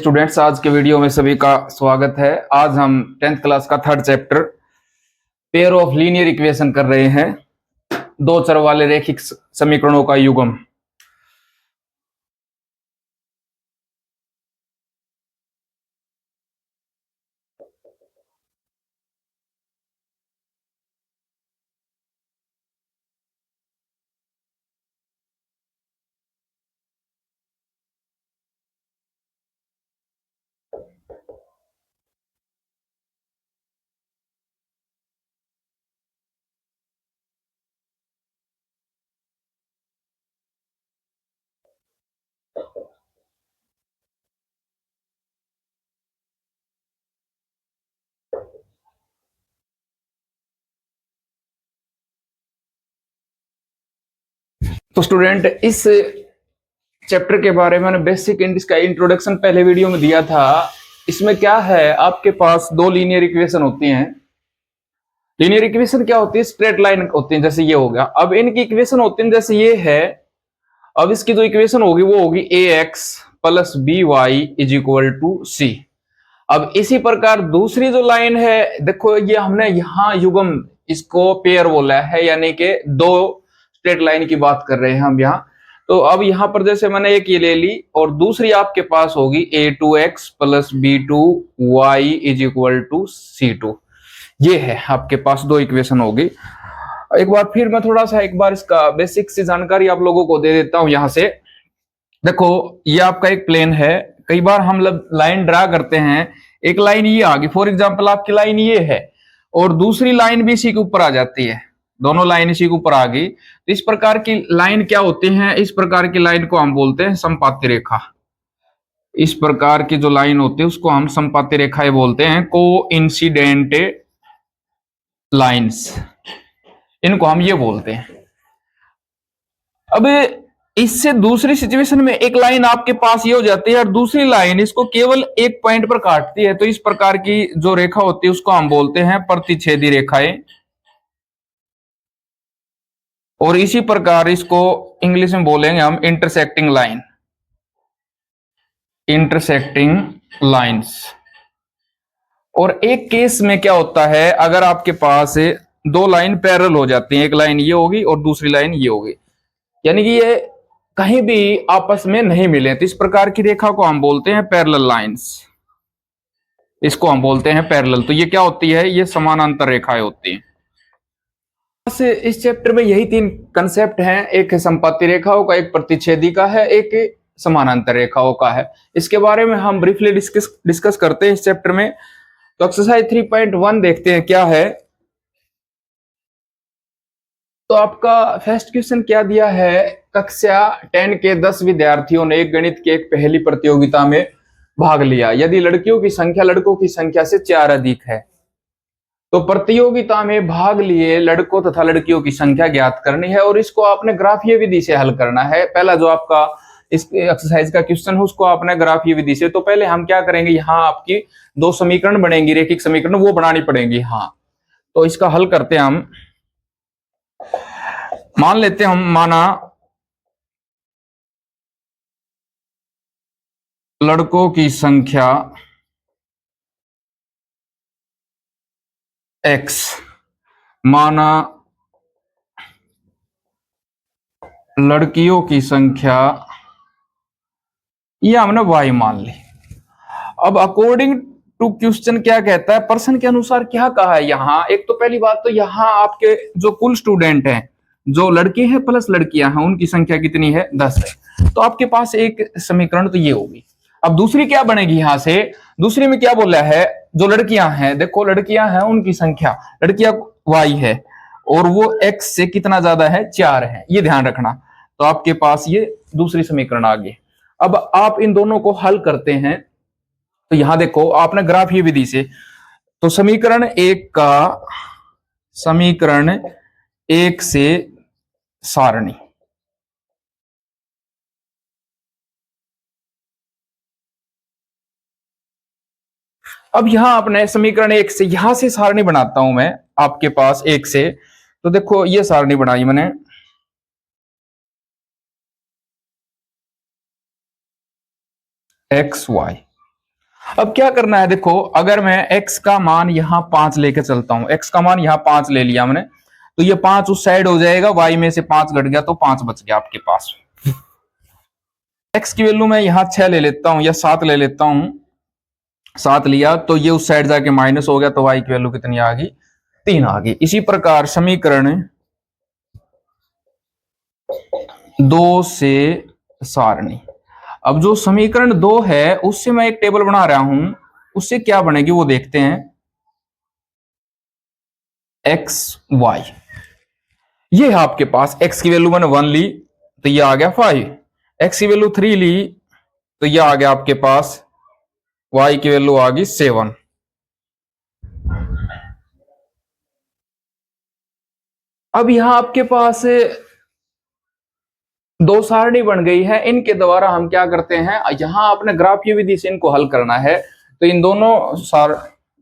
Students, आज के video में सभी का स्वागत है। आज हम 10th क्लास का third chapter pair of linear equation कर रहे हैं, दो चर वाले रैखिक समीकरणों का युग्म। तो स्टूडेंट, इस चैप्टर के बारे में मैंने बेसिक इसका इंट्रोडक्शन पहले वीडियो में दिया था। इसमें क्या है, आपके पास दो लीनियर इक्वेशन होती हैं। लीनियर इक्वेशन क्या होती है? स्ट्रेट लाइन होती है, जैसे ये हो गया। अब इनकी इक्वेशन होती है जैसे ये है। अब इसकी जो इक्वेशन होगी वो होगी ax plus by is equal to c। अब इसी प्रकार दूसरी जो लाइन है, देखो ये हमने यहां युग्म, इसको पेयर बोला है, यानी कि दो स्ट्रेट लाइन की बात कर रहे हैं हम यहां। तो अब यहां पर जैसे मैंने एक ये ले ली और दूसरी आपके पास होगी a2x plus b2y is equal to c2। ये है आपके पास दो इक्वेशन होगी। एक बार फिर मैं थोड़ा सा एक बार इसका बेसिक सी जानकारी आप लोगों को दे देता हूं। यहां से देखो, ये आपका एक प्लेन है। कई बार हम लाइन ड्रा करते हैं, एक लाइन ये आ गई, फॉर एग्जांपल आपकी लाइन ये है और दूसरी लाइन भी इसी के ऊपर आ जाती है, दोनों लाइन इसी के ऊपर आ गई। तो इस प्रकार की लाइन क्या होती है? इस प्रकार की लाइन को हम बोलते हैं समपाती रेखा। इस प्रकार की जो लाइन होती है उसको हम समपाती रेखाएं बोलते हैं, को इंसिडेंट लाइन्स, इनको हम ये बोलते हैं। अब इससे दूसरी सिचुएशन में एक लाइन आपके पास ये हो जाती है और दूसरी लाइन इसको केवल एक पॉइंट पर काटती है। तो इस प्रकार की जो रेखा होती है उसको हम बोलते हैं प्रतिच्छेदी रेखाएं। और इसी प्रकार इसको इंग्लिश में बोलेंगे हम इंटरसेक्टिंग लाइन, इंटरसेक्टिंग लाइंस। और एक केस में क्या होता है, अगर आपके पास दो लाइन पैरेलल हो जाती हैं, एक लाइन ये होगी और दूसरी लाइन ये होगी, यानी कि ये कहीं भी आपस में नहीं मिले, तो इस प्रकार की रेखा को हम बोलते हैं पैरेलल लाइंस। इसको हम बोलते हैं पैरेलल। तो ये क्या होती है? ये समानांतर रेखाएं होती हैं। इस चैप्टर में यही तीन कंसेप्ट हैं, एक है समपाती रेखाओं का, एक प्रतिच्छेदी का है, एक समानांतर रेखाओं का है। इसके बारे में हम ब्रीफली डिस्कस करते हैं इस चैप्टर में। तो एक्सरसाइज 3.1 देखते हैं क्या है। तो आपका फर्स्ट क्वेश्चन क्या दिया है? कक्षा 10 के 10 विद्यार्थियों ने एक गणित की एक पहेली प्रतियोगिता में भाग लिया। यदि लड़कियों की संख्या लड़कों की संख्या से 4 अधिक है तो प्रतियोगिता में भाग लिए लड़कों तथा लड़कियों की संख्या ज्ञात करनी है। और इसको आपने ग्राफीय विधि से हल करना है। पहला जो आपका इस एक्सरसाइज का क्वेश्चन है उसको आपने ग्राफीय विधि से, तो पहले हम क्या करेंगे, यहाँ आपकी दो समीकरण बनेंगी, रेखिक समीकरण, वो बनानी पड़ेंगी। हाँ, तो इसका हल करते हैं हम। मान लेते हैं हम, माना लड़कों की संख्या x, माना लड़कियों की संख्या ये हमने y मान ली। अब अकॉर्डिंग टू क्वेश्चन क्या कहता है, प्रश्न के अनुसार क्या कहा है यहाँ? एक तो पहली बात तो यहाँ आपके जो कुल स्टूडेंट हैं, जो लड़के हैं प्लस लड़कियां हैं, उनकी संख्या कितनी है? 10 है। तो आपके पास एक समीकरण तो ये होगी। अब दूसरी क्या बनेगी यहां से? दूसरी में क्या बोला है? जो लड़कियां हैं, देखो लड़कियां हैं, उनकी संख्या, लड़कियां y है और वो x से कितना ज्यादा है? 4 है, ये ध्यान रखना। तो आपके पास ये दूसरी समीकरण आ गई। अब आप इन दोनों को हल करते हैं। तो यहां देखो, आपने ग्राफीय विधि से, तो समीकरण एक से सारणी, अब यहां अपने समीकरण एक से, यहां से सारणी बनाता हूं मैं आपके पास एक से। तो देखो ये सारणी बनाई मैंने, एक्स वाई। अब क्या करना है, देखो अगर मैं x का मान यहाँ 5 लेके चलता हूं, x का मान यहाँ 5 ले लिया मैंने, तो ये 5 उस साइड हो जाएगा, y में से 5 घट गया तो 5 बच गया आपके पास। x की वैल्यू मैं यहाँ 6 ले लेता हूं या 7 ले लेता हूं, 7 लिया तो ये उस साइड जाके माइनस हो गया, तो y की वैल्यू कितनी आ गई, 3 आ गई। इसी प्रकार समीकरण 2 से सारणी, अब जो समीकरण 2 है उससे मैं एक टेबल बना रहा हूं, उससे क्या बनेगी वो देखते हैं। x y, ये है आपके पास, x की वैल्यू मैंने 1 ली तो ये आ गया 5, x की वैल्यू 3 ली तो ये आ गया आपके पास, y की वैल्यू आ गई 7। अब यहां आपके पास दो सारणी बन गई है, इनके द्वारा हम क्या करते हैं, यहां आपने ग्राफीय विधि से इनको हल करना है, तो इन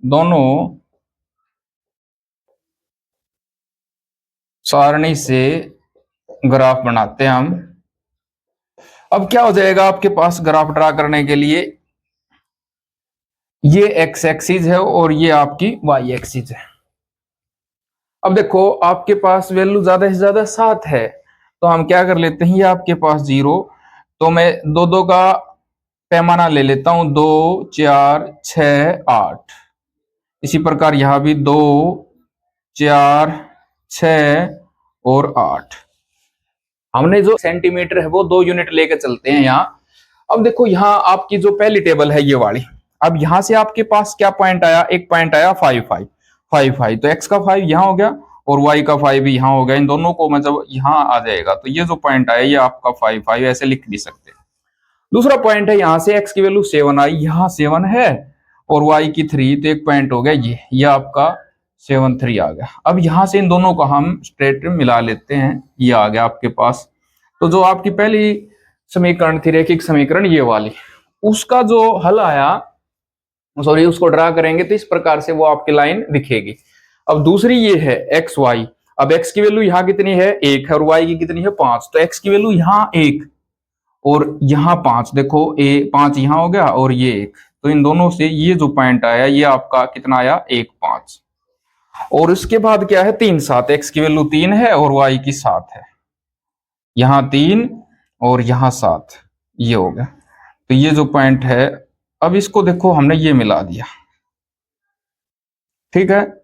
दोनों सारणी से ग्राफ बनाते हैं हम। अब क्या हो जाएगा आपके पास ग्राफ ड्रा करने के लिए, ये x एक्सिस है और ये आपकी y एक्सिस है। अब देखो आपके पास वैल्यू ज्यादा से ज्यादा 7 है, तो हम क्या कर लेते हैं, ये आपके पास 0, तो मैं दो दो का पैमाना ले लेता हूं, 2 4 6 8। इसी प्रकार यहां भी 2 4 6 और 8। हमने जो सेंटीमीटर है वो 2 यूनिट लेकर चलते हैं यहाँ। अब देखो यहाँ आपकी जो पहली टेबल है ये वाली, अब यहां से आपके पास क्या पॉइंट आया, एक पॉइंट आया 5 5 5 5, तो x का 5 यहाँ हो गया और y का 5 भी यहाँ हो गया। इन दोनों को मैं जब यहाँ आ जाएगा तो ये जो पॉइंट आया ये आपका 5 5 ऐसे लिख भी सकते हैं। दूसरा पॉइंट है यहाँ से x की वैल्यू 7 आई, यहाँ 7 है और y की 3, तो एक पॉइंट हो गया ये आपका 7 3 आ गया। अब यहां से इन दोनों को हम स्ट्रेट मिला लेते हैं, ये आ गया आपके पास। तो जो आपकी पहली समीकरण थी रेखिक समीकरण ये वाली, उसका जो हल आया, सॉरी उसको ड्रा करेंगे तो इस प्रकार से वो आपकी लाइन दिखेगी। अब दूसरी ये है एक्स वाई, अब x की वैल्यू यहाँ कितनी है 1 है और y की कितनी है 5, तो x की वैल्यू यहाँ 1 और यहाँ 5, देखो 5 यहाँ हो गया और ये 1, तो इन दोनों से ये जो पॉइंट आया ये आपका कितना आया 1 5। और उसके बाद क्या है 3 7, x की वैल्यू 3 है और y की 7 है, यहाँ 3 और यहाँ 7, ये हो गया। तो ये जो पॉइंट है, अब इसको देखो हमने ये मिला दिया, ठीक है।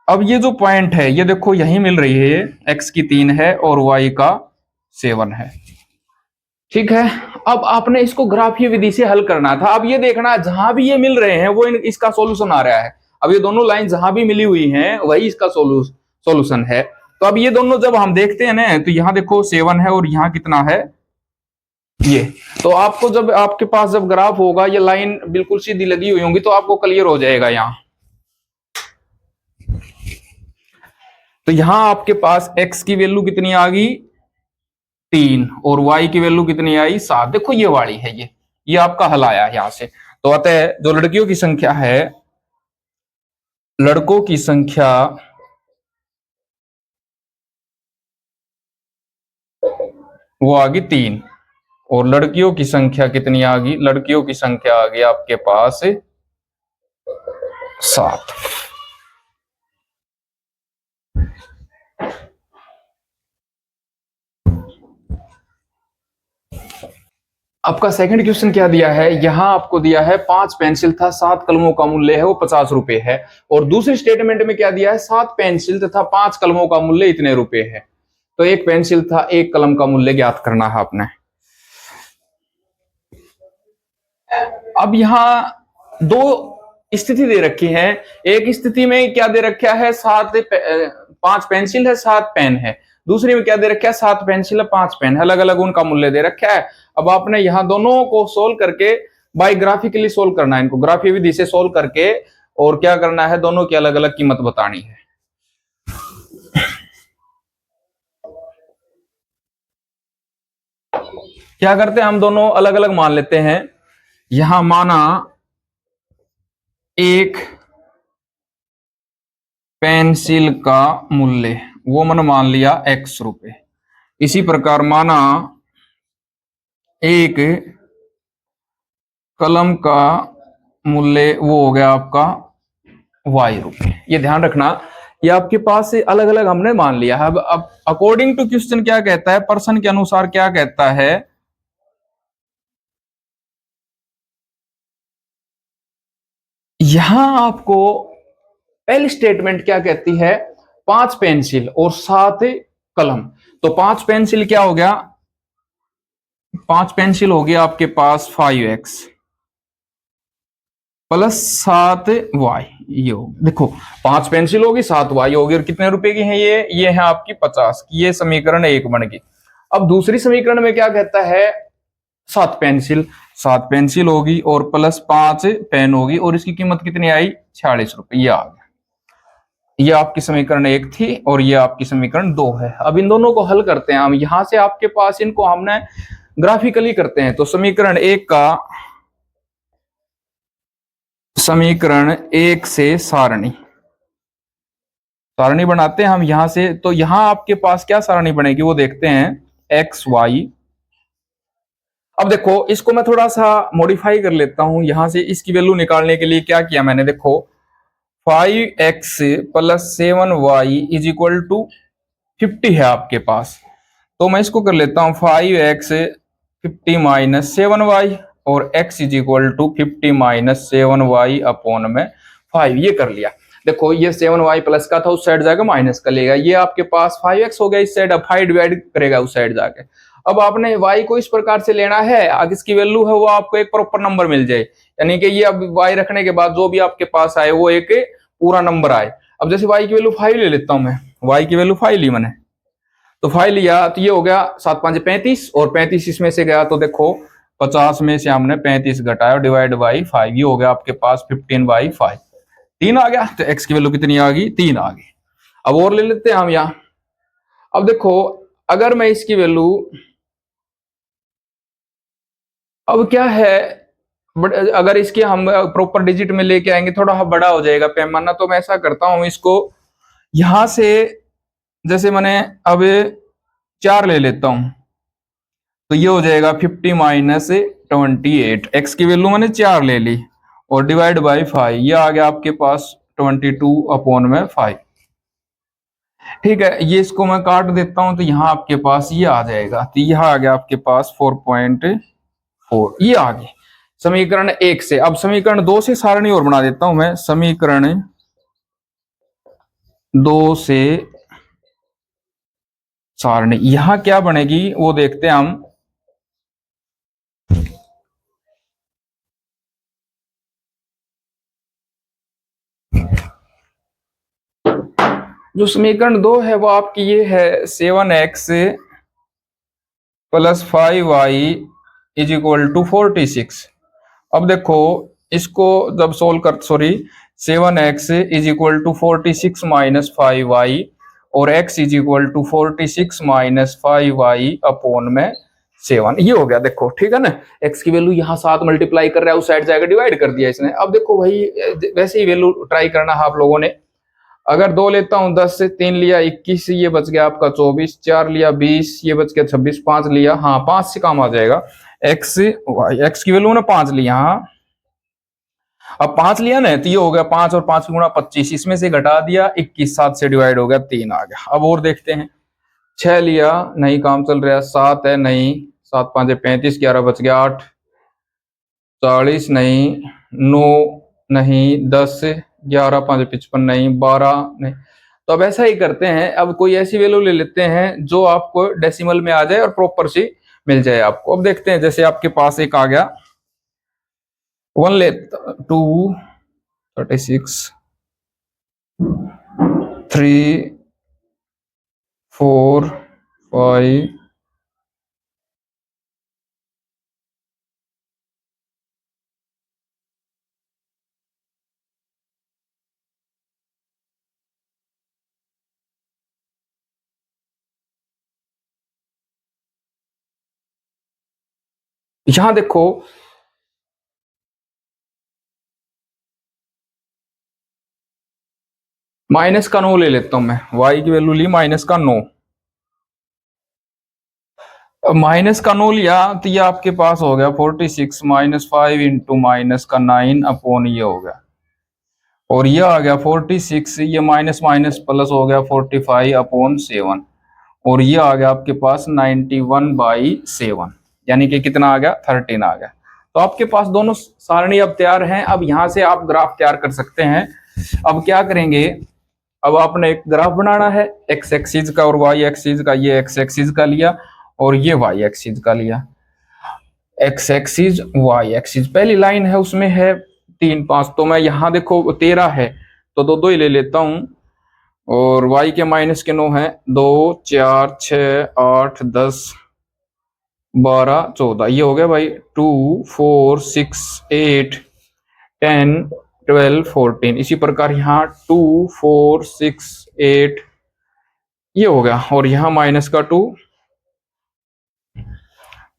अब ये जो पॉइंट है ये देखो यही मिल रही है, x की 3 है और y का 7 है, ठीक है। अब आपने इसको ग्राफीय विधि से हल करना था। अब ये देखना जहां भी ये मिल रहे हैं वो इसका सॉल्यूशन आ रहा है। अब ये दोनों लाइन जहां भी मिली हुई हैं वही इसका सॉल्यूशन है। तो अब ये दोनों जब हम देखते हैं ना, तो यहाँ देखो 7 है और यहाँ कितना है ये, तो आपको जब आपके पास जब ग्राफ होगा ये लाइन बिल्कुल सीधी लगी हुई होंगी तो आपको क्लियर हो जाएगा यहाँ। तो यहां आपके पास x की वैल्यू कितनी आ गई 3 और y की वैल्यू कितनी आई 7, देखो ये वाली है, ये आपका हल आया यहां से। तो अतः जो लड़कियों की संख्या है, लड़कों की संख्या वो आ गई 3 और लड़कियों की संख्या कितनी आ गई, लड़कियों की संख्या आ गई आपके पास 7। आपका सेकंड क्वेश्चन क्या दिया है, यहां आपको दिया है 5 पेंसिल था, 7 कलमों का मूल्य है वो 50 रुपए है। और दूसरी स्टेटमेंट में क्या दिया है, 7 पेंसिल तथा 5 कलमों का मूल्य इतने रुपए है। तो एक पेंसिल था, एक कलम का मूल्य ज्ञात करना है आपने। अब यहां दो स्थिति दे रखी है, एक स्थिति में क्या दे रखा है 5 पेंसिल है 7 पेन है, दूसरी में क्या दे रखा है 7 पेंसिल है 5 पेन है, अलग अलग उनका मूल्य दे रखा है। अब आपने यहां दोनों को सोल्व करके बाय ग्राफिकली सोल्व करना है, इनको ग्राफीय विधि से सोल्व करके, और क्या करना है दोनों की अलग अलग कीमत बतानी है। क्या करते हैं हम दोनों अलग अलग मान लेते हैं। यहां माना एक पेंसिल का मूल्य वो मैंने मान लिया x रुपए, इसी प्रकार माना एक कलम का मूल्य वो हो गया आपका वाई रुपए। ये ध्यान रखना, ये आपके पास से अलग अलग हमने मान लिया है। अब अकॉर्डिंग टू क्वेश्चन क्या कहता है, पर्सन के अनुसार क्या कहता है, यहां आपको पहली स्टेटमेंट क्या कहती है, 5 पेंसिल और 7 कलम। तो 5 पेंसिल क्या हो गया, 5 पेंसिल हो गया आपके पास 5x प्लस 7y। ये हो देखो 5 पेंसिल होगी 7y होगी, और कितने रुपए की है ये है आपकी 50 की। ये समीकरण 1 बन गई। अब दूसरी समीकरण में क्या कहता है, 7 पेंसिल होगी और प्लस 5 पेन होगी, और इसकी कीमत कितनी आई, 46 रुपए। ये आ गया। ये आपकी समीकरण 1 थी और ये आपकी समीकरण 2 है। अब इन दोनों को हल करते हैं हम, यहां से आपके पास इनको हमने ग्राफिकली करते हैं। तो समीकरण 1 का, समीकरण 1 से सारणी बनाते हैं हम यहां से। तो यहां आपके पास क्या सारणी बनेगी वो देखते हैं, एक्स वाई। अब देखो इसको मैं थोड़ा सा मॉडिफाई कर लेता हूं, यहां से इसकी वैल्यू निकालने के लिए क्या किया मैंने, देखो 5x plus 7y is equal to 50 है आपके पास। तो मैं इसको कर लेता हूं 5x 50 माइनस 7y, और x is equal to 50 minus 7y upon में 5। ये कर लिया। देखो ये 7y प्लस का था, उस साइड जाकर माइनस कर लेगा। ये आपके पास 5x हो गया इस साइड, अब 5 डिवाइड करेगा उस साइड जाके। अब आपने y को इस प्रकार से लेना है, आगे इसकी वैल्यू है वो आपको एक प्रॉपर नंबर मिल जाए, यानी कि ये अब y रखने के बाद जो भी आपके पास आए वो एक पूरा नंबर आए। अब जैसे y की वैल्यू 5 ले लेता हूं मैं, y की वैल्यू 5 ली मैंने, तो 5 लिया तो ये हो गया 7 5 35, और 35 इसमें से गया तो देखो 50 में से हमने 35 घटाया, डिवाइड बाई 5, ये हो गया आपके पास 15/5। 3 आ गया, तो x की वैल्यू कितनी आ गई, 3 आ गई। अब और ले लेते हैं हम यहां। अब देखो अगर मैं इसकी वैल्यू, अब क्या है, अगर इसके हम प्रॉपर डिजिट में लेके आएंगे थोड़ा बड़ा हो जाएगा पैमाना, तो मैं ऐसा करता हूं इसको यहां से, जैसे मैंने अब 4 ले लेता हूं, तो ये हो जाएगा 50 माइनस 28। एक्स की वैल्यू मैंने 4 ले ली और डिवाइड बाई 5, ये आ गया आपके पास 22 अपॉन में 5। ठीक है, ये इसको मैं काट देता हूं तो यहाँ आपके पास ये आ जाएगा, तो यह आ गया आपके पास 4.4। ये आ गई समीकरण 1 से। अब समीकरण 2 से सारणी और बना देता हूं मैं, समीकरण 2 से सारणी यहां क्या बनेगी वो देखते हैं हम। जो समीकरण 2 है वो आपकी ये है 7x plus 5y is equal to 46। अब देखो इसको जब सोल्व कर, sorry 7x is equal to 46 minus 5y, और x is equal to 46 minus 5y upon में 7। ये हो गया देखो, ठीक है ना। x की वैल्यू यहाँ 7 मल्टीप्लाई कर रहा है, उस साइड जाकर डिवाइड कर दिया इसने। अब देखो वही वैसे ही वैल्यू ट्राई करना है आप लोगों ने। अगर 2 लेता हूं 10 से, 3 लिया 21, ये बच गया आपका 24, 4 लिया 20, ये बच गया 26, 5 लिया, हाँ 5 से काम आ जाएगा। एक्स एक्स की वैल्यू ने 5 लिया, हाँ अब 5 लिया ना, तो ये हो गया 5 और 5 गुणा 25, इसमें से घटा दिया 21, 7 से डिवाइड हो गया 3 आ गया। अब और देखते हैं, 6 लिया नहीं काम चल रहा, 7 है नहीं, 7 5 35, 11 बच गया 8, 40 नहीं, 9 नहीं, 10, 11 5 55 नहीं, 12 नहीं। तो अब ऐसा ही करते हैं, अब कोई ऐसी वैल्यू ले लेते हैं जो आपको डेसिमल में आ जाए और प्रॉपर सी मिल जाए आपको। अब देखते हैं, जैसे आपके पास एक आ गया 1 ले 2 36 3 4 5 यहां देखो माइनस का 9 ले लेता हूं मैं, y की वैल्यू ली माइनस का 9। माइनस का नो लिया तो ये आपके पास हो गया 46 -5 इंटू माइनस का 9 अपॉन ये हो गया, और ये आ गया 46, ये माइनस माइनस प्लस हो गया 45 अपॉन 7, और ये आ गया आपके पास 91/7, यानी कि कितना आ गया 13 आ गया। तो आपके पास दोनों सारणी अब तैयार हैं। अब यहां से आप ग्राफ तैयार कर सकते हैं। अब क्या करेंगे, अब आपने एक ग्राफ बनाना है एक्स एक्सिस का और वाई एक्सिस का। ये एक्स एक्सिस का लिया और ये वाई एक्सिस का लिया। एक्स एक्सिस वाई एक्सिस, पहली लाइन है उसमें है 3 5, तो मैं यहाँ देखो 13 है तो दो दो ही ले लेता हूं, और y के माइनस के 9 है, 2 4 6 8 10 12 14, ये हो गया भाई 2 4 6 8 10 12 14। इसी प्रकार यहाँ 2 4 6 8 ये हो गया, और यहाँ माइनस का 2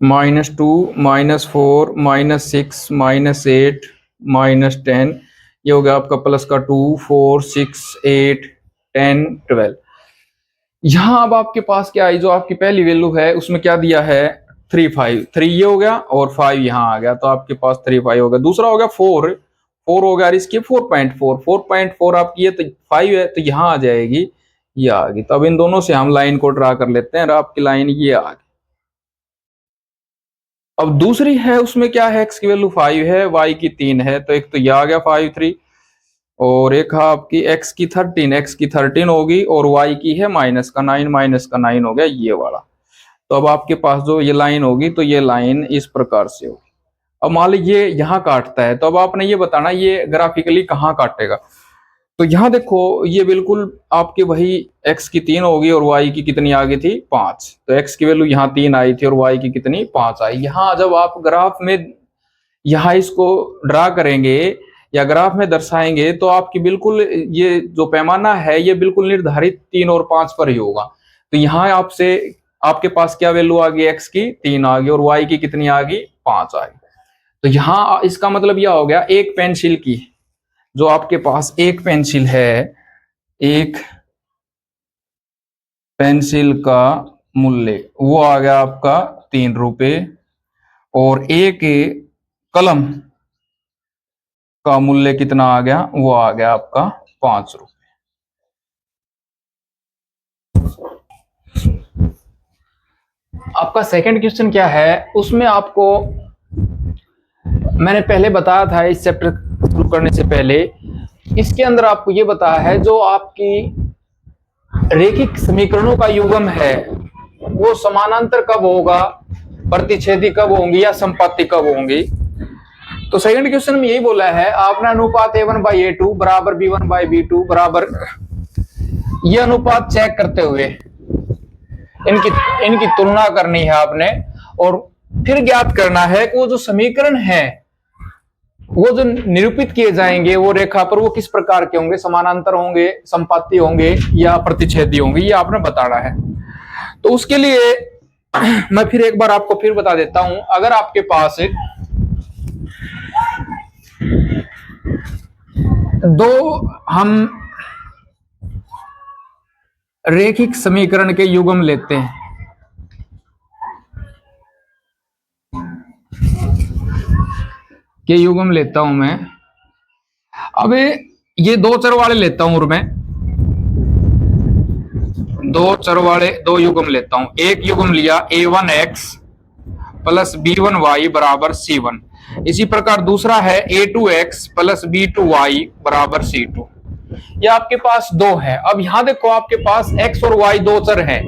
-2 -4 -6 -8 -10, ये हो गया आपका प्लस का 2 4 6 8 10 12। यहां अब आपके पास क्या है, जो आपकी पहली वैल्यू है उसमें क्या दिया है 3 5, 3 ये हो गया और 5 यहां आ गया, तो आपके पास 3 5 हो गया। दूसरा हो गया 4 4 हो गया, और इसकी 4.4 4.4 आपकी ये तो 5 है तो यहां आ जाएगी, ये आ गई। तो अब इन दोनों से हम लाइन को ड्रा कर लेते हैं, और आपकी लाइन ये आ गई। अब दूसरी है उसमें क्या है, x की वैल्यू 5 है, y की 3 है, तो एक तो ये आ गया 5 3, और एक है आपकी x की 13 होगी, और y की है -9 हो गया ये वाला। तो अब आपके पास जो ये लाइन होगी तो ये लाइन इस प्रकार से होगी। अब मान लीजिए ये यहाँ काटता है, तो अब आपने ये बताना ये ग्राफिकली कहाँ काटेगा। तो यहाँ देखो ये बिल्कुल आपके वही x की 3 होगी और y की कितनी आ गई थी 5, तो x की वैल्यू यहाँ 3 आई थी और y की कितनी 5 आई। यहाँ जब आप ग्राफ में यहाँ इसको ड्रा करेंगे या ग्राफ में दर्शाएंगे तो आपकी बिल्कुल ये जो पैमाना है ये बिल्कुल निर्धारित 3 और 5 पर ही होगा। तो यहाँ आपसे आपके पास क्या वैल्यू आ गई, x की 3 आ गई और y की कितनी आ गई 5 आ गई। तो यहाँ इसका मतलब यह हो गया एक पेंसिल की, जो आपके पास एक पेंसिल है, एक पेंसिल का मूल्य वो आ गया आपका 3 रुपए, और एक कलम का मूल्य कितना आ गया, वो आ गया आपका 5 रुपए। आपका सेकंड क्वेश्चन क्या है, उसमें आपको मैंने पहले बताया था इस चैप्टर शुरू करने से पहले, इसके अंदर आपको ये बताया है जो आपकी रेखिक समीकरणों का युग्म है वो समानांतर कब होगा, प्रतिच्छेदी कब होंगी या संपाती कब होंगी। तो सेकंड क्वेश्चन में यही बोला है, आपने अनुपात a1/a2 बराबर b1/b2 बराबर ये अनुपात चेक करते हुए इनकी तुलना करनी है आपने, और फिर ज्ञात करना है कि वो जो समीकरण है वो जो निरूपित किए जाएंगे वो रेखा पर वो किस प्रकार के होंगे, समानांतर होंगे, संपाती होंगे या प्रतिच्छेदी होंगे, ये आपने बताना है। तो उसके लिए मैं फिर एक बार आपको फिर बता देता हूं, अगर आपके पास दो हम रेखिक समीकरण के युग्म लेते हैं, के युग्म लेता हूं मैं, अब ये 2 चर वाले लेता हूं, और मैं 2 चर वाले 2 युग्म लेता हूं। एक युग्म लिया a1x प्लस b1y बराबर c1, इसी प्रकार दूसरा है a2x प्लस b2y बराबर c2। ये आपके पास 2 है। अब यहां देखो आपके पास x और y 2 चर हैं।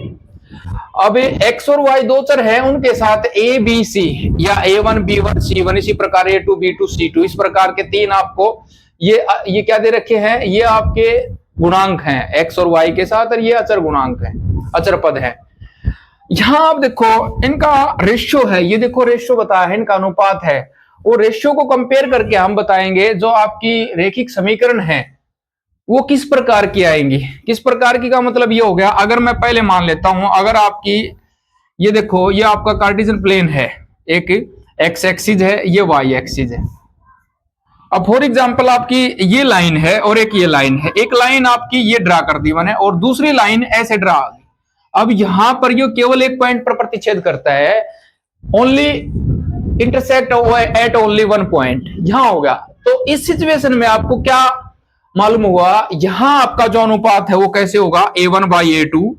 अब x और y 2 चर हैं, उनके साथ a b c या a1 b1 c1 इसी प्रकार a2 b2 c2 इस प्रकार के 3 आपको ये क्या दे रखे हैं, ये आपके गुणांक हैं x और y के साथ, और ये अचर गुणांक हैं, अचर पद है। यहां आप देखो इनका रेशियो है, ये देखो रेशियो बताया है, इनका अनुपात है। वो रेशियो को कंपेयर करके हम बताएंगे जो आपकी रेखिक समीकरण है वो किस प्रकार की आएंगी। किस प्रकार की का मतलब ये हो गया, अगर मैं पहले मान लेता हूं, अगर आपकी ये देखो ये आपका कार्टेशियन प्लेन है, एक एक्स एक्सिस है, ये वाई एक्सिस है। अब फॉर एग्जांपल आपकी ये लाइन है और एक ये लाइन है, एक लाइन आपकी ये ड्रा कर दी मैंने और दूसरी लाइन ऐसे ड्रा आ गई। अब यहां पर ये केवल एक पॉइंट पर प्रतिच्छेद करता है, only intersect at only one point, यहां होगा। तो इस सिचुएशन में आपको क्या मालूम हुआ, यहां आपका जो अनुपात है वो कैसे होगा, A1/A2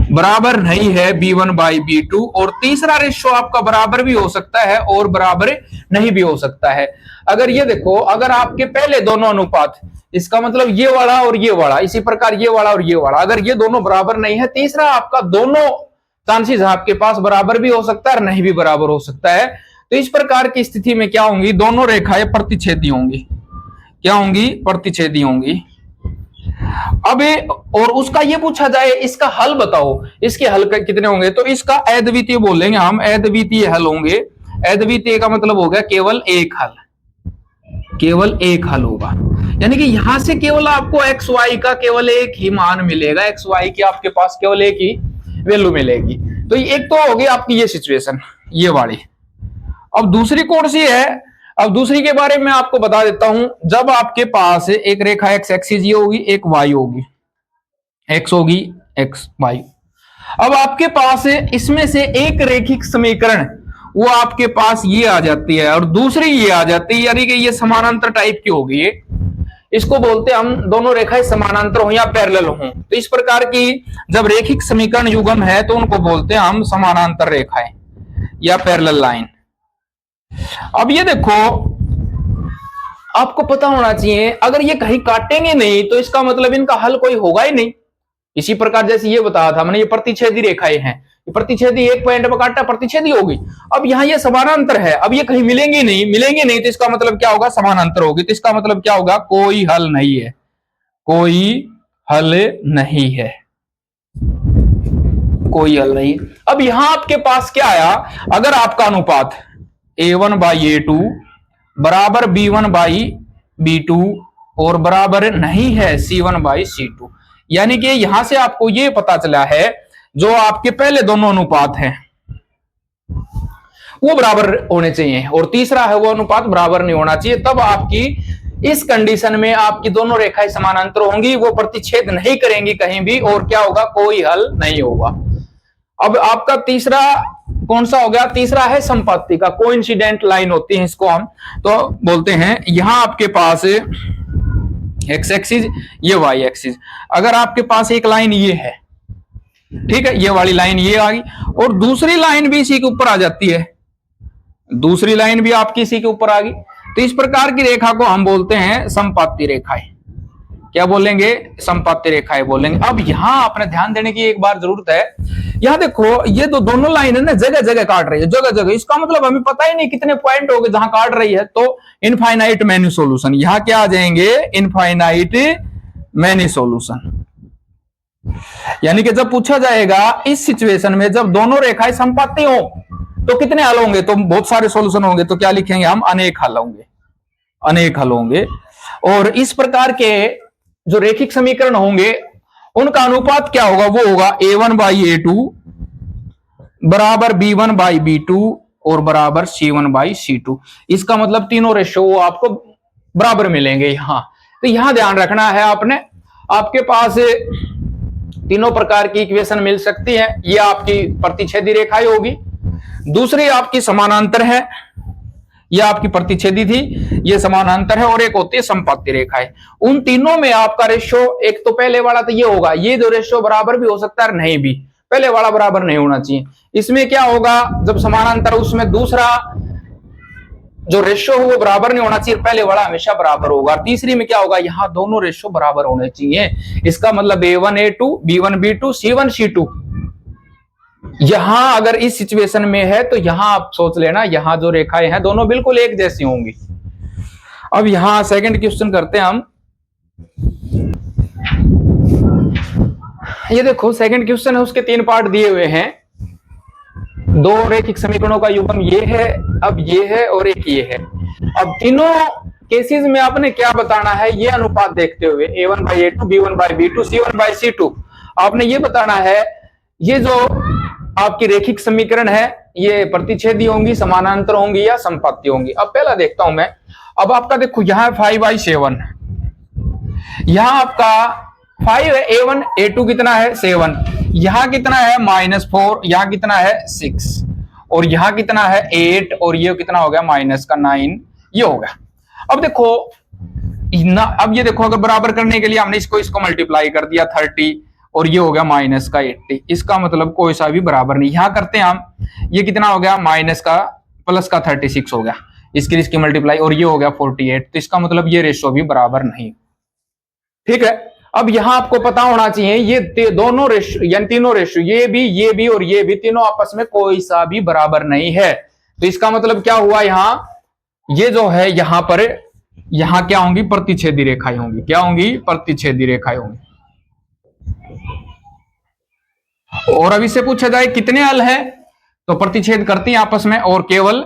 बराबर नहीं है B1/B2, और तीसरा रेशियो आपका बराबर भी हो सकता है और बराबर नहीं भी हो सकता है। अगर ये देखो, अगर आपके पहले दोनों अनुपात, इसका मतलब ये वाला और ये वाला, इसी प्रकार ये वाला और ये वाला, अगर ये दोनों बराबर नहीं है, तीसरा आपका दोनों चांसेस आपके पास बराबर भी हो सकता है और नहीं भी बराबर हो सकता है। तो इस प्रकार की स्थिति में क्या होंगी, दोनों रेखाएं प्रतिच्छेदी होंगी। क्या होंगी, प्रतिच्छेदी होंगी। अब और उसका ये पूछा जाए इसका हल बताओ, इसके हल कितने होंगे, तो इसका अद्वितीय बोलेंगे हम, अद्वितीय हल होंगे। अद्वितीय का मतलब हो गया केवल एक हल, केवल एक हल होगा, यानी कि यहां से केवल आपको एक्स वाई का केवल एक ही मान मिलेगा, एक्स वाई की आपके पास केवल एक ही वैल्यू मिलेगी। तो एक तो होगी आपकी ये सिचुएशन, ये वाली। अब दूसरी कौन सी है, अब दूसरी के बारे में आपको बता देता हूं। जब आपके पास एक रेखा एक्स एक्सिस ये होगी, एक वाई होगी, एक्स होगी, एक्स वाई। अब आपके पास इसमें से एक रेखिक समीकरण वो आपके पास ये आ जाती है और दूसरी ये आ जाती है, यानी कि ये समानांतर टाइप की होगी। इसको बोलते हैं हम, दोनों रेखाएं समानांतर हो या पैरेलल हो। तो इस प्रकार की जब रेखिक समीकरण युग्म है तो उनको बोलते हैं हम समानांतर रेखाएं या पैरेलल लाइन। अब ये देखो, आपको पता होना चाहिए, अगर ये कहीं काटेंगे नहीं तो इसका मतलब इनका हल कोई होगा ही नहीं। इसी प्रकार जैसे ये बताया था मैंने, ये प्रतिच्छेदी रेखाएं हैं, प्रतिच्छेदी एक पॉइंट पर काटा, प्रतिच्छेदी होगी। अब यहां ये समानांतर है, अब ये कहीं मिलेंगे नहीं, मिलेंगे नहीं, तो इसका मतलब क्या होगा, समानांतर होगी। तो इसका मतलब क्या होगा, कोई हल नहीं है, कोई हल नहीं है, कोई हल नहीं। अब यहां आपके पास क्या आया, अगर आपका अनुपात A1/A2 बराबर B1/B2 और बराबर नहीं है C1/C2, यानी कि यहां से आपको यह पता चला है जो आपके पहले दोनों अनुपात हैं वो बराबर होने चाहिए और तीसरा है वो अनुपात बराबर नहीं होना चाहिए। तब आपकी इस कंडीशन में आपकी दोनों रेखाएं समानांतर होंगी, वो प्रतिच्छेद नहीं करेंगी कहीं भी, और क्या होगा, कोई हल नहीं होगा। अब आपका तीसरा कौन सा हो गया, तीसरा है संपत्ति का, कोइंसिडेंट लाइन होती है इसको हम तो बोलते हैं। यहां आपके पास एक्स एक्सिस, ये वाई एक्सिस, अगर आपके पास एक लाइन ये है, ठीक है, ये वाली लाइन ये आ गई और दूसरी लाइन भी इसी के ऊपर आ जाती है, दूसरी लाइन भी आपकी इसी के ऊपर आ गई, तो इस प्रकार की रेखा को हम बोलते हैं संपाती रेखाएं। क्या बोलेंगे, संपाती रेखाएं बोलेंगे। अब यहां आपने ध्यान देने की एक बार जरूरत है, यहां देखो ये तो दोनों लाइन है ना, जगह जगह काट रही है, जगह जगह, इसका मतलब हमें पता ही नहीं कितने पॉइंट हो गए जहां काट रही है। तो इनफाइनाइट मैनी सॉल्यूशन, यहां क्या आ जाएंगे, इनफाइनाइट मैनी सॉल्यूशन। यानी कि जब पूछा जाएगा इस सिचुएशन में जब दोनों रेखाएं संपाती हो तो कितने हल होंगे, तो बहुत सारे सॉल्यूशन होंगे, तो क्या लिखेंगे हम, अनेक हल होंगे, अनेक हल होंगे। और इस प्रकार के जो रेखिक समीकरण होंगे उनका अनुपात क्या होगा, वो होगा A1/A2 बराबर B1/B2 और बराबर C1/C2। इसका मतलब तीनों रेशियो वो आपको बराबर मिलेंगे यहां। तो यहां ध्यान रखना है आपने, आपके पास तीनों प्रकार की इक्वेशन मिल सकती है। ये आपकी प्रतिच्छेदी रेखाएं होगी, दूसरी आपकी समानांतर है, ये आपकी प्रतिच्छेदी थी, ये समानांतर है, और एक होती है संपाती रेखाएं। उन तीनों में आपका रेशियो, एक तो पहले वाला तो ये होगा, ये जो रेशियो बराबर भी हो सकता है नहीं भी, पहले वाला बराबर नहीं होना चाहिए। इसमें क्या होगा, जब समानांतर उसमें दूसरा जो रेशियो है वो बराबर नहीं होना चाहिए, पहले वाला हमेशा बराबर होगा। तीसरी में क्या होगा, यहाँ दोनों रेशियो बराबर होने चाहिए। इसका मतलब A1/A2 B1/B2 C1/C2। यहां अगर इस सिचुएशन में है तो यहां आप सोच लेना, यहां जो रेखाएं हैं दोनों बिल्कुल एक जैसी होंगी। अब यहां सेकंड क्वेश्चन करते हैं हम। ये देखो सेकंड क्वेश्चन है, उसके 3 पार्ट दिए हुए हैं। दो रेखिक समीकरणों का युग्म ये है, अब ये है और एक ये है। अब तीनों केसेस में आपने क्या बताना है, ये अनुपात देखते हुए A1/A2 B1/B2 C1/C2 आपने ये बताना है, ये जो आपकी रेखिक समीकरण है ये प्रतिच्छेदी होंगी, समानांतर होंगी या संपाती होंगी। अब पहला देखता हूं मैं। अब आपका देखो यहां 5/7, यहां आपका 5 है, A1 A2 कितना है 7, यहां कितना है -4, यहां कितना है 6, और यहां कितना है 8, और ये कितना हो गया -9, ये हो गया। अब देखो अब ये देखो, अगर बराबर करने के लिए हमने इसको मल्टीप्लाई कर दिया 30, और ये हो गया -80, इसका मतलब कोई सा भी बराबर नहीं। यहां करते हैं हम, ये कितना हो गया +का 36 हो गया, इसकी मल्टीप्लाई, और ये हो गया 48, तो इसका मतलब ये रेशो भी बराबर नहीं। ठीक है, अब यहां आपको पता होना चाहिए ये दोनों रेशो यानी तीनों रेशो, ये भी और ये भी, तीनों आपस में कोई सा भी बराबर नहीं है। तो इसका मतलब क्या हुआ, यहां ये जो है यहां पर, यहां क्या होंगी, प्रतिच्छेदी रेखाएं होंगी। क्या होंगी, प्रतिच्छेदी रेखाएं होंगी। और अब इससे पूछा जाए कितने हल है, तो प्रतिच्छेद करती हैं आपस में, और केवल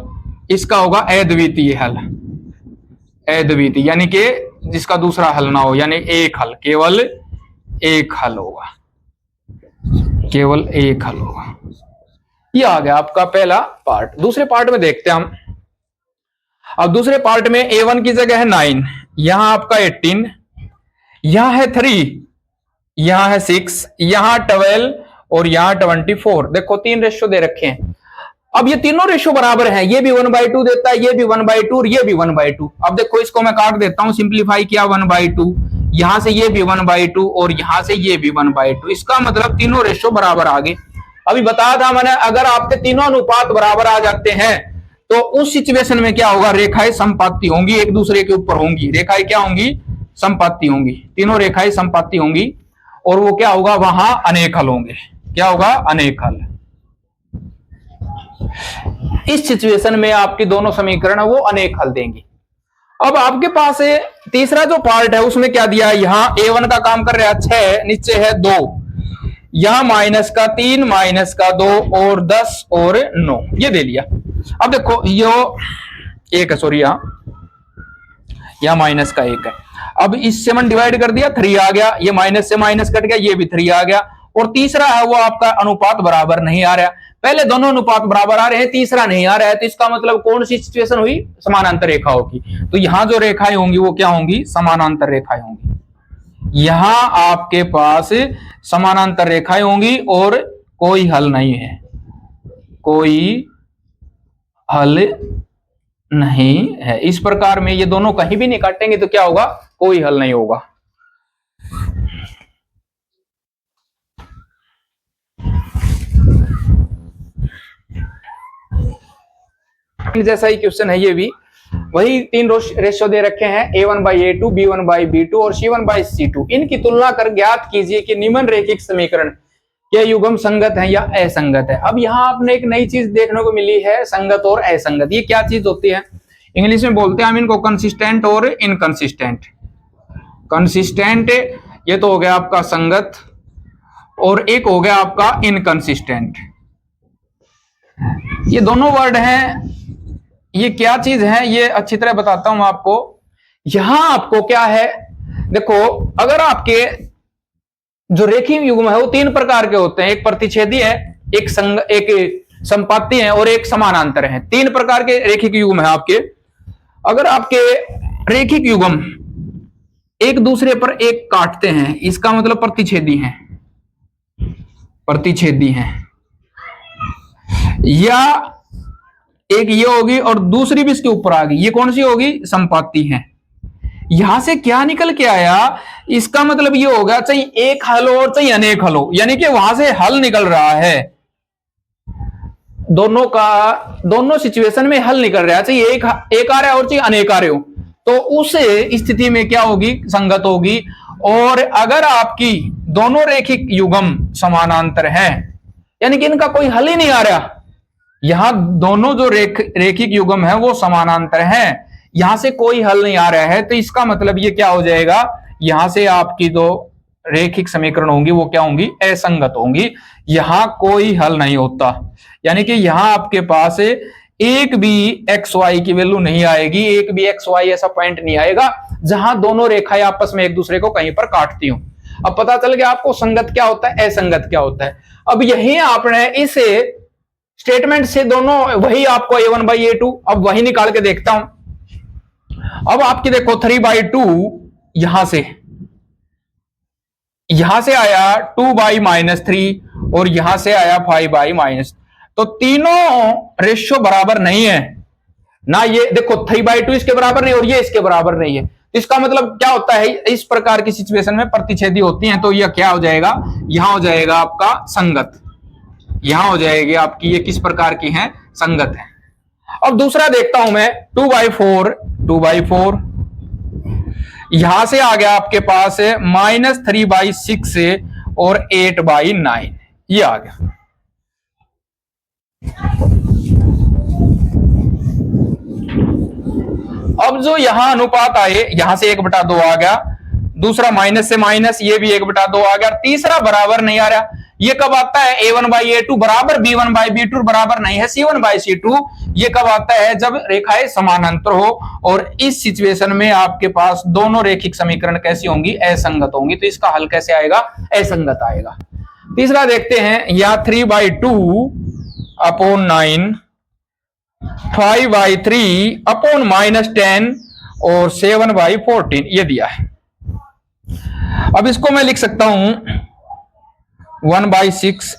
इसका होगा अद्वितीय हल, अद्वितीय यानी कि जिसका दूसरा हल ना हो, यानी एक हल, केवल एक हल होगा, केवल एक हल होगा। ये आ गया आपका पहला पार्ट। दूसरे पार्ट में देखते हैं हम। अब दूसरे पार्ट में A1 की जगह है 9, यहां आपका 18, यहां है 3, यहां है 6, यहां 12, और यहां 24। देखो 3 रेशो दे रखे हैं। अब ये तीनों रेशो बराबर हैं, ये भी 1/2 देता है, ये भी 1/2, और ये भी 1/2। अब देखो इसको मैं काट देता हूं, सिंप्लीफाई किया 1/2, यहां से ये भी 1/2, और यहां से ये भी 1/2। इसका मतलब तीनों रेशो बराबर आ गए। अभी बताया था मैंने, अगर आपके तीनों अनुपात बराबर आ जाते हैं तो उस सिचुएशन में क्या होगा, रेखाएं समपाती होंगी, एक दूसरे के ऊपर होंगी। रेखाएं क्या होंगी, समपाती होंगी, तीनों रेखाएं समपाती होंगी, और वो क्या होगा, वहां अनेक हल होंगे। क्या होगा, अनेक हल। इस सिचुएशन में आपकी दोनों समीकरण है वो अनेक हल देंगे। अब आपके पास तीसरा जो पार्ट है उसमें क्या दिया है, यहां A1 का काम कर रहा है 6, नीचे है 2, यहां -3, -2, और 10 और 9, ये दे लिया। अब देखो यो 1 है, सॉरी, यहां -1 है। अब इससे मन डिवाइड कर दिया, 3 आ गया, ये माइनस से माइनस कट गया, ये भी 3 आ गया। और तीसरा है वो आपका अनुपात बराबर नहीं आ रहा। पहले दोनों अनुपात बराबर आ रहे हैं, तीसरा नहीं आ रहा है, तो इसका मतलब कौन सी सिचुएशन हुई, समानांतर रेखा होगी। तो यहां जो रेखाएं होंगी वो क्या होंगी, समानांतर रेखाएं होंगी। यहां आपके पास समानांतर रेखाएं होंगी और कोई हल नहीं है, कोई हल नहीं है। इस प्रकार में ये दोनों कहीं भी नहीं काटेंगे तो क्या होगा, कोई हल नहीं होगा। जैसा ही क्वेश्चन है ये भी, वही 3 रेशो दे रखे हैं, A1/A2, B1/B2 और C1/C2। इनकी तुलना कर ज्ञात कीजिए कि निम्न रैखिक समीकरण क्या युग्म संगत है या असंगत है। अब यहां आपने एक नई चीज देखने को मिली है, संगत और असंगत। ये क्या चीज होती है, इंग्लिश में बोलते हैं हम इनको कंसिस्टेंट और इनकंसिस्टेंट। कंसिस्टेंट ये तो हो गया आपका संगत, और एक हो गया आपका इनकंसिस्टेंट। ये दोनों वर्ड हैं, ये क्या चीज है ये अच्छी तरह बताता हूं आपको। यहां आपको क्या है, देखो अगर आपके जो रेखीय युग्म है वो 3 प्रकार के होते हैं, एक प्रतिच्छेदी है, एक संपाती है, और एक समानांतर है। 3 प्रकार के रेखिक युग्म है आपके। अगर आपके रेखिक युग्म एक दूसरे पर एक काटते हैं, इसका मतलब प्रतिच्छेदी है, प्रतिच्छेदी है। या एक ये होगी और दूसरी भी इसके ऊपर आ गई, ये कौन सी होगी, संपाती है। यहां से क्या निकल के आया, इसका मतलब ये होगा चाहे एक हल हो और चाहे अनेक हल हो, यानी कि वहां से हल निकल रहा है, दोनों का, दोनों सिचुएशन में हल निकल रहा है, चाहे एक आ रहा है और चाहे अनेक आ रहे हो, तो उस स्थिति में क्या होगी, संगत होगी। और अगर आपकी दोनों रेखिक युग्म समानांतर हैं, यानी कि इनका कोई हल ही नहीं आ रहा, यहां दोनों जो रेखिक युग्म है वो समानांतर हैं, यहां से कोई हल नहीं आ रहा है, तो इसका मतलब ये क्या हो जाएगा, यहां से आपकी जो रेखिक समीकरण होंगी वो क्या होंगी, असंगत होंगी। यहां कोई हल नहीं होता, यानी कि यहां आपके पास एक भी एक्स वाई की वैल्यू नहीं आएगी, एक भी एक्स वाई ऐसा पॉइंट नहीं आएगा जहां दोनों रेखाएं आपस में एक दूसरे को कहीं पर काटती हो। अब पता चल गया आपको संगत क्या होता है, असंगत क्या होता है। अब यही आपने इस स्टेटमेंट से दोनों, वही आपको A1/A2, अब वही निकाल के देखता हूं। अब आपकी देखो 3/2 यहां से यहां से आया 2/-3 और यहां से आया 5/-, तो तीनों रेशियो बराबर नहीं है ना। ये देखो 3/2 इसके बराबर नहीं और ये इसके बराबर नहीं है। तो इसका मतलब क्या होता है, इस प्रकार की सिचुएशन में प्रतिच्छेदी होती हैं तो यह क्या हो जाएगा, यहां हो जाएगा आपका संगत, यहां हो जाएगी आपकी, ये किस प्रकार की है, संगत है। अब दूसरा देखता हूं मैं 2/4 यहां से आ गया आपके पास -3/6 और 8/9 ये आ गया। अब जो यहां अनुपात आए, यहां से 1/2 आ गया, दूसरा माइनस से माइनस, ये भी 1/2 आ गया, तीसरा बराबर नहीं आ रहा। ये कब आता है, A1/A2 बराबर B1/B2 बराबर नहीं है C1/C2। ये कब आता है, जब रेखाएं समानांतर हो और इस सिचुएशन में आपके पास दोनों रेखिक समीकरण कैसी होंगी, असंगत होंगी। तो इसका हल कैसे आएगा, असंगत आएगा। तीसरा देखते हैं, या 3/2/9, 5/3/-10 और 7/14 ये दिया है। अब इसको मैं लिख सकता हूं 1/6,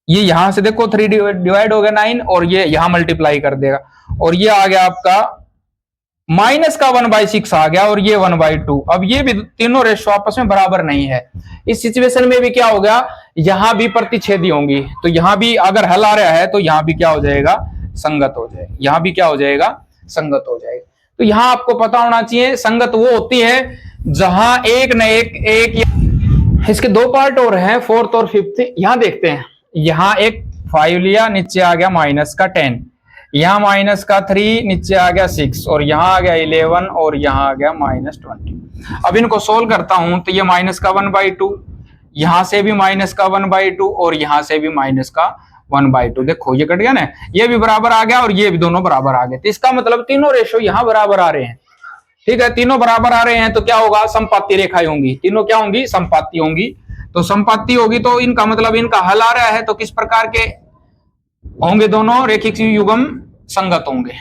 ये यहां से देखो 3 डिवाइड हो गया 9 और ये यहां मल्टीप्लाई कर देगा और ये आ गया आपका माइनस का 1/6 आ गया और ये 1/2। अब ये भी तीनों रेशो आपस में बराबर नहीं है। इस सिचुएशन में भी क्या हो गया, यहां भी प्रतिच्छेदी होंगी, तो यहां भी अगर हल आ रहा है तो यहां भी क्या हो जाएगा, संगत हो जाएगा, यहां भी क्या हो जाएगा, संगत हो जाएगा। तो यहां आपको पता होना चाहिए संगत वो होती है जहां एक न एक इसके दो पार्ट और हैं, फोर्थ और फिफ्थ। यहां देखते हैं, यहां एक 5 लिया, नीचे आ गया माइनस का 10, यहां माइनस का 3, नीचे आ गया 6 और यहां आ गया 11 और यहां आ गया -20। अब इनको सोल्व करता हूं तो ये माइनस का 1/2, यहां से भी माइनस का 1/2 और यहां से भी माइनस का 1/2। देखो ये कट गया ना, ये भी बराबर आ गया और ये भी दोनों बराबर आ गए। तो इसका मतलब तीनों रेशो यहां बराबर आ रहे हैं। ठीक है, तीनों बराबर आ रहे हैं तो क्या होगा, समपाती रेखाएं होंगी, तीनों क्या होंगी, समपाती होंगी। तो समपाती होगी तो इनका मतलब इनका हल आ रहा है, तो किस प्रकार के होंगे, दोनों रेखिक युग्म संगत होंगे।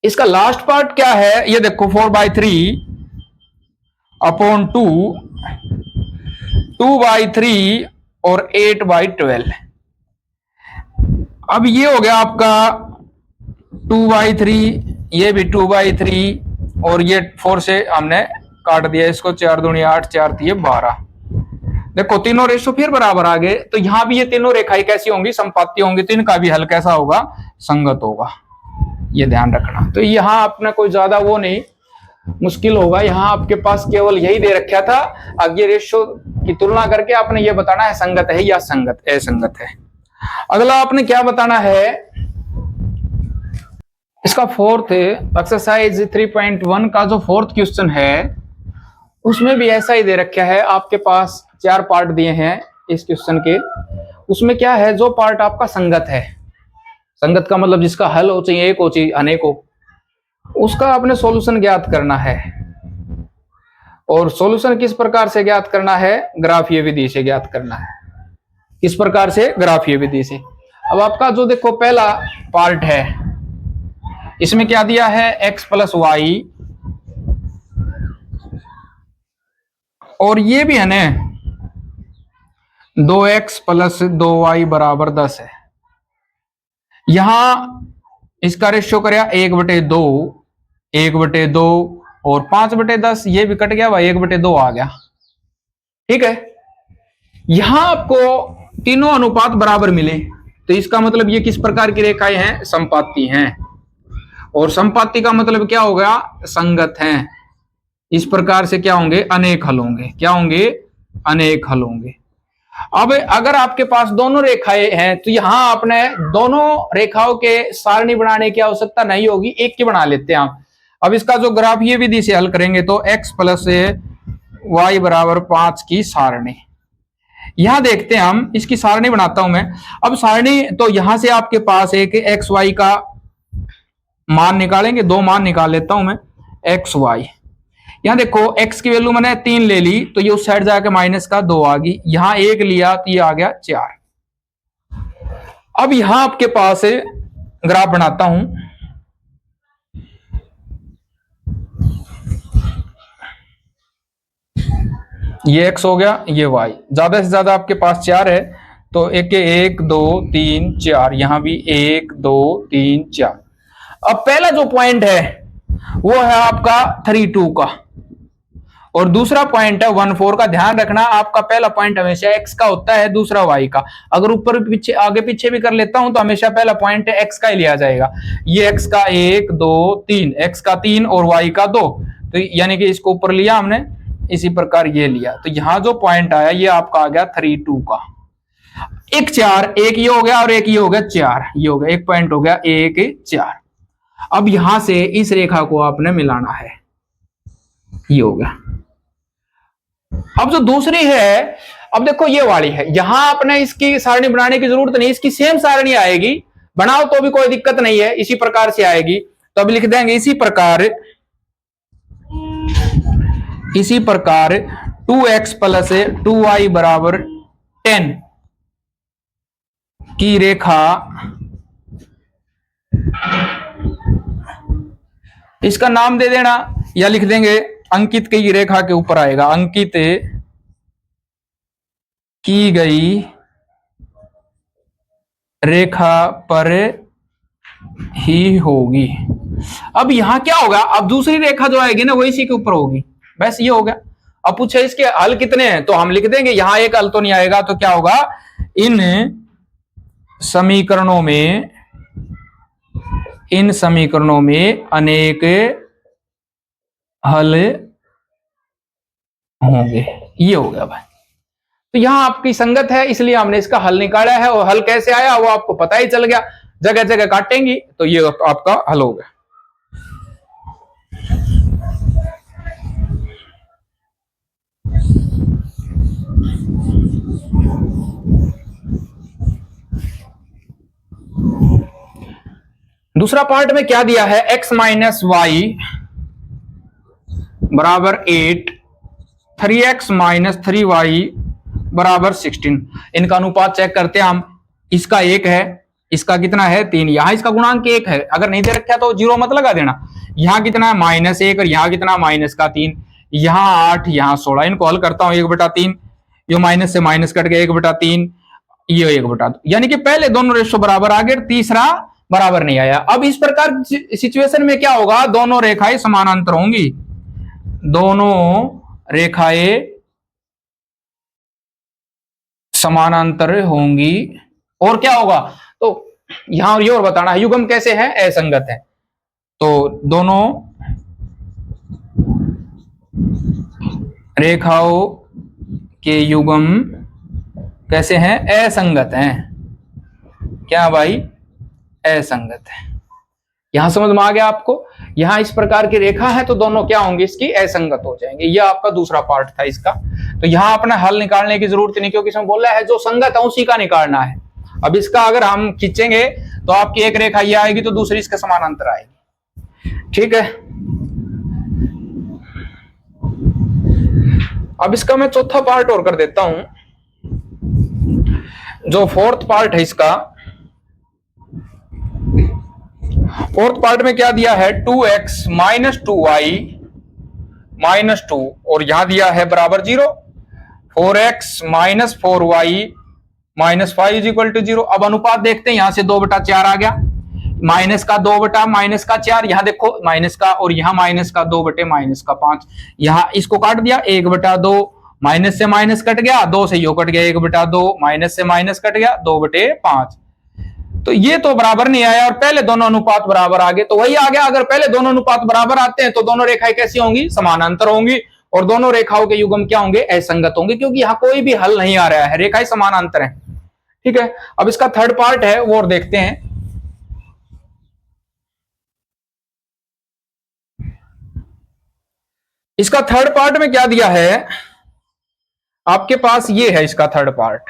इसका लास्ट पार्ट क्या है, ये देखो 4/3/2, 2/3 और 8/12। अब ये हो गया आपका 2/3, ये भी 2/3 और ये 4 से हमने काट दिया इसको, 4 दूनी 8, 4 तिये 12। देखो तीनों रेशो फिर बराबर आ गए। तो यहां भी ये तीनों रेखाएं कैसी होंगी, समपाती होंगी, तो इनका भी हल कैसा होगा, संगत होगा, ये ध्यान रखना। तो यहां अपना कोई ज्यादा वो नहीं मुश्किल होगा, यहां आपके पास केवल यही दे रखा था। अब ये रेशो की तुलना करके आपने ये बताना है संगत है या संगत असंगत है। अगला आपने क्या बताना है, इसका फोर्थ एक्सरसाइज 3.1 का जो फोर्थ क्वेश्चन है उसमें भी ऐसा ही दे रखा है। आपके पास 4 पार्ट दिए हैं इस क्वेश्चन के। उसमें क्या है, जो पार्ट आपका संगत है, संगत का मतलब जिसका हल हो, चाहिए एक हो चाहिए अनेक हो, उसका आपने सॉल्यूशन ज्ञात करना है। और सॉल्यूशन किस प्रकार से ज्ञात करना है, ग्राफीय विधि से ज्ञात करना है। किस प्रकार से, ग्राफीय विधि से। अब आपका जो देखो पहला पार्ट है, इसमें क्या दिया है, x + y, और ये भी है ना 2x + 2y = 10 है। यहां इसका रेशियो करेगा 1/2, 1/2 और 5/10, ये भी कट गया भाई, 1/2 आ गया। ठीक है, यहां आपको तीनों अनुपात बराबर मिले, तो इसका मतलब ये किस प्रकार की रेखाएं हैं, समपाती हैं। और समपाती का मतलब क्या होगा, संगत हैं। इस प्रकार से क्या होंगे, अनेक हल होंगे। क्या होंगे, अनेक हल होंगे। अब अगर आपके पास दोनों रेखाएं हैं तो यहां आपने दोनों रेखाओं के सारणी बनाने की आवश्यकता नहीं होगी, एक की बना लेते हैं आप। अब इसका जो ग्राफीय विधि से हल करेंगे तो x + y = 5 की सारणी, यहां देखते हैं हम, इसकी सारणी बनाता हूं मैं। अब सारणी तो यहां से आपके पास एक x y का मान निकालेंगे, 2 मान निकाल लेता हूं मैं, x y। यहां देखो x की वैल्यू मैंने 3 ले ली, तो ये उस साइड जाके -2 आ गई। यहां 1 लिया तो ये आ गया 4। अब यहां आपके पास ग्राफ बनाता हूं। ये x हो गया, ये y। ज्यादा से ज्यादा आपके पास 4 है तो एक 1 2 3 4, यहां भी 1 2 3 4। अब पहला जो पॉइंट है वो है आपका 3 2 का, और दूसरा पॉइंट है 1 4 का। ध्यान रखना आपका पहला पॉइंट हमेशा x का होता है, दूसरा y का। अगर ऊपर पीछे आगे पीछे भी कर लेता हूं तो हमेशा पहला पॉइंट x का ही लिया जाएगा। ये x का 1 2 3, x का 3 और y का 2, तो यानी कि इसको ऊपर लिया हमने, इसी प्रकार ये लिया। तो यहां जो पॉइंट आया ये आपका आ गया 3 2 का। एक 4, एक ये हो गया और एक ये हो गया 4, ये हो गया एक पॉइंट हो गया 1 4। अब यहां से इस रेखा को आपने मिलाना है, ये हो गया। अब जो दूसरी है, अब देखो ये वाली है, यहां आपने इसकी सारणी बनाने की जरूरत नहीं, इसकी सेम सारणी आएगी, बनाओ तो भी कोई दिक्कत नहीं है, इसी प्रकार से आएगी। तो अब लिख देंगे इसी प्रकार 2x प्लस 2y बराबर 10 की रेखा, इसका नाम दे देना या लिख देंगे अंकित की रेखा के ऊपर आएगा, अंकित की गई रेखा पर ही होगी। अब यहां क्या होगा, अब दूसरी रेखा जो आएगी ना वो इसी के ऊपर होगी, बस ये हो गया। अब पूछे इसके हल कितने हैं, तो हम लिख देंगे यहां एक हल तो नहीं आएगा, तो क्या होगा, इन समीकरणों में अनेक हल होंगे, ये हो गया भाई। तो यहां आपकी संगत है इसलिए हमने इसका हल निकाला है, और हल कैसे आया वो आपको पता ही चल गया, जगह जगह काटेंगी तो ये आपका हल हो गया। दूसरा पार्ट में क्या दिया है, x माइनस वाई बराबर 8, 3x माइनस 3y बराबर 16। इनका अनुपात चेक करते हैं हम, इसका 1 है, इसका कितना है 3, यहां इसका गुणांक 1 है, अगर नहीं दे रखा तो 0 मत लगा देना। यहां कितना है -1 और यहां कितना -3, यहां 8 यहां 16। इनको हल करता हूं 1/3, ये माइनस से माइनस कट गया 1/3, ये 1/2, यानी कि पहले दोनों रेशो बराबर आ गए, तीसरा बराबर नहीं आया। अब इस प्रकार सिचुएशन में क्या होगा, दोनों रेखाएं समानांतर होंगी, दोनों रेखाएं समानांतर होंगी, और क्या होगा, तो यहां ये और बताना है युग्म कैसे है, असंगत है। तो दोनों रेखाओं के युग्म कैसे हैं, असंगत हैं। क्या भाई, असंगत है। यहां समझ में आ गया आपको, यहां इस प्रकार की रेखा है तो दोनों क्या होंगे, इसकी असंगत हो जाएंगे। यह आपका दूसरा पार्ट था इसका। तो यहां अपना हल निकालने की जरूरत नहीं, क्योंकि इसमें बोला है जो संगत है उसी का निकालना है। अब इसका अगर हम खींचेंगे तो आपकी एक रेखा ये आएगी तो दूसरी इसके समानांतर आएगी, ठीक है। अब इसका मैं चौथा पार्ट और कर देता हूं, जो फोर्थ पार्ट है इसका। फोर्थ पार्ट में क्या दिया है, 2x माइनस 2y माइनस 2, और यहां दिया है बराबर 0, 4x minus 4y minus 5 is equal to 0। अब अनुपात देखते हैं, यहां से 2/4 आ गया, माइनस का 2 बटा माइनस का 4, यहां देखो माइनस का, और यहां माइनस का 2 बटे माइनस का 5, यहां इसको काट दिया 1/2, माइनस से माइनस कट गया, 2 से यो कट गया 1/2, माइनस से माइनस कट गया 2/5। तो ये तो बराबर नहीं आया, और पहले दोनों अनुपात बराबर आ गए, तो वही आ गया। अगर पहले दोनों अनुपात बराबर आते हैं तो दोनों रेखाएं कैसी होंगी, समानांतर होंगी, और दोनों रेखाओं के युग्म क्या होंगे, असंगत होंगे, क्योंकि यहां कोई भी हल नहीं आ रहा है, रेखाएं समानांतर हैं, ठीक है। अब इसका थर्ड पार्ट है वो और देखते हैं। इसका थर्ड पार्ट में क्या दिया है आपके पास, ये है इसका third part,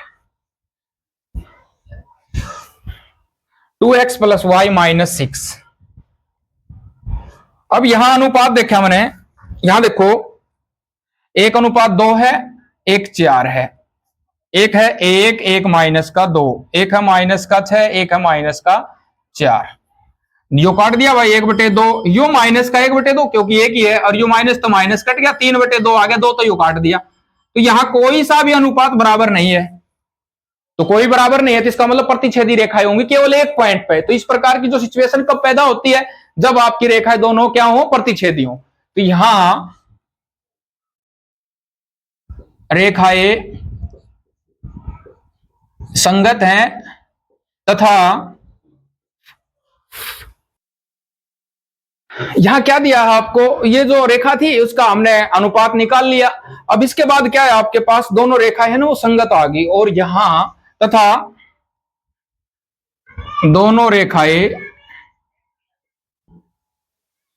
2x plus Y minus 6। अब यहां अनुपात देखा मैंने, यहां देखो 1 अनुपात 2 है, 1 4 है, एक है 1, 1 माइनस का 2, एक है माइनस का 6, एक है माइनस का 4। यो काट दिया भाई 1/2, यू माइनस का 1/2, क्योंकि एक ही है, और यू माइनस तो माइनस कट गया, 3/2 आ गया, 2 तो यू काट दिया। तो यहां कोई सा भी अनुपात बराबर नहीं है, तो कोई बराबर नहीं है तो इसका मतलब प्रतिच्छेदी रेखाएं होंगी केवल एक पॉइंट पे। तो इस प्रकार की जो सिचुएशन कब पैदा होती है, जब आपकी रेखाएं दोनों क्या हो, प्रतिच्छेदी हो। तो यहां रेखाएं संगत हैं तथा यहां क्या दिया है आपको, ये जो रेखा थी उसका हमने अनुपात निकाल लिया। अब इसके बाद क्या है, आपके पास दोनों रेखाएं है ना वो संगत आ गई, और यहां तथा दोनों रेखाएं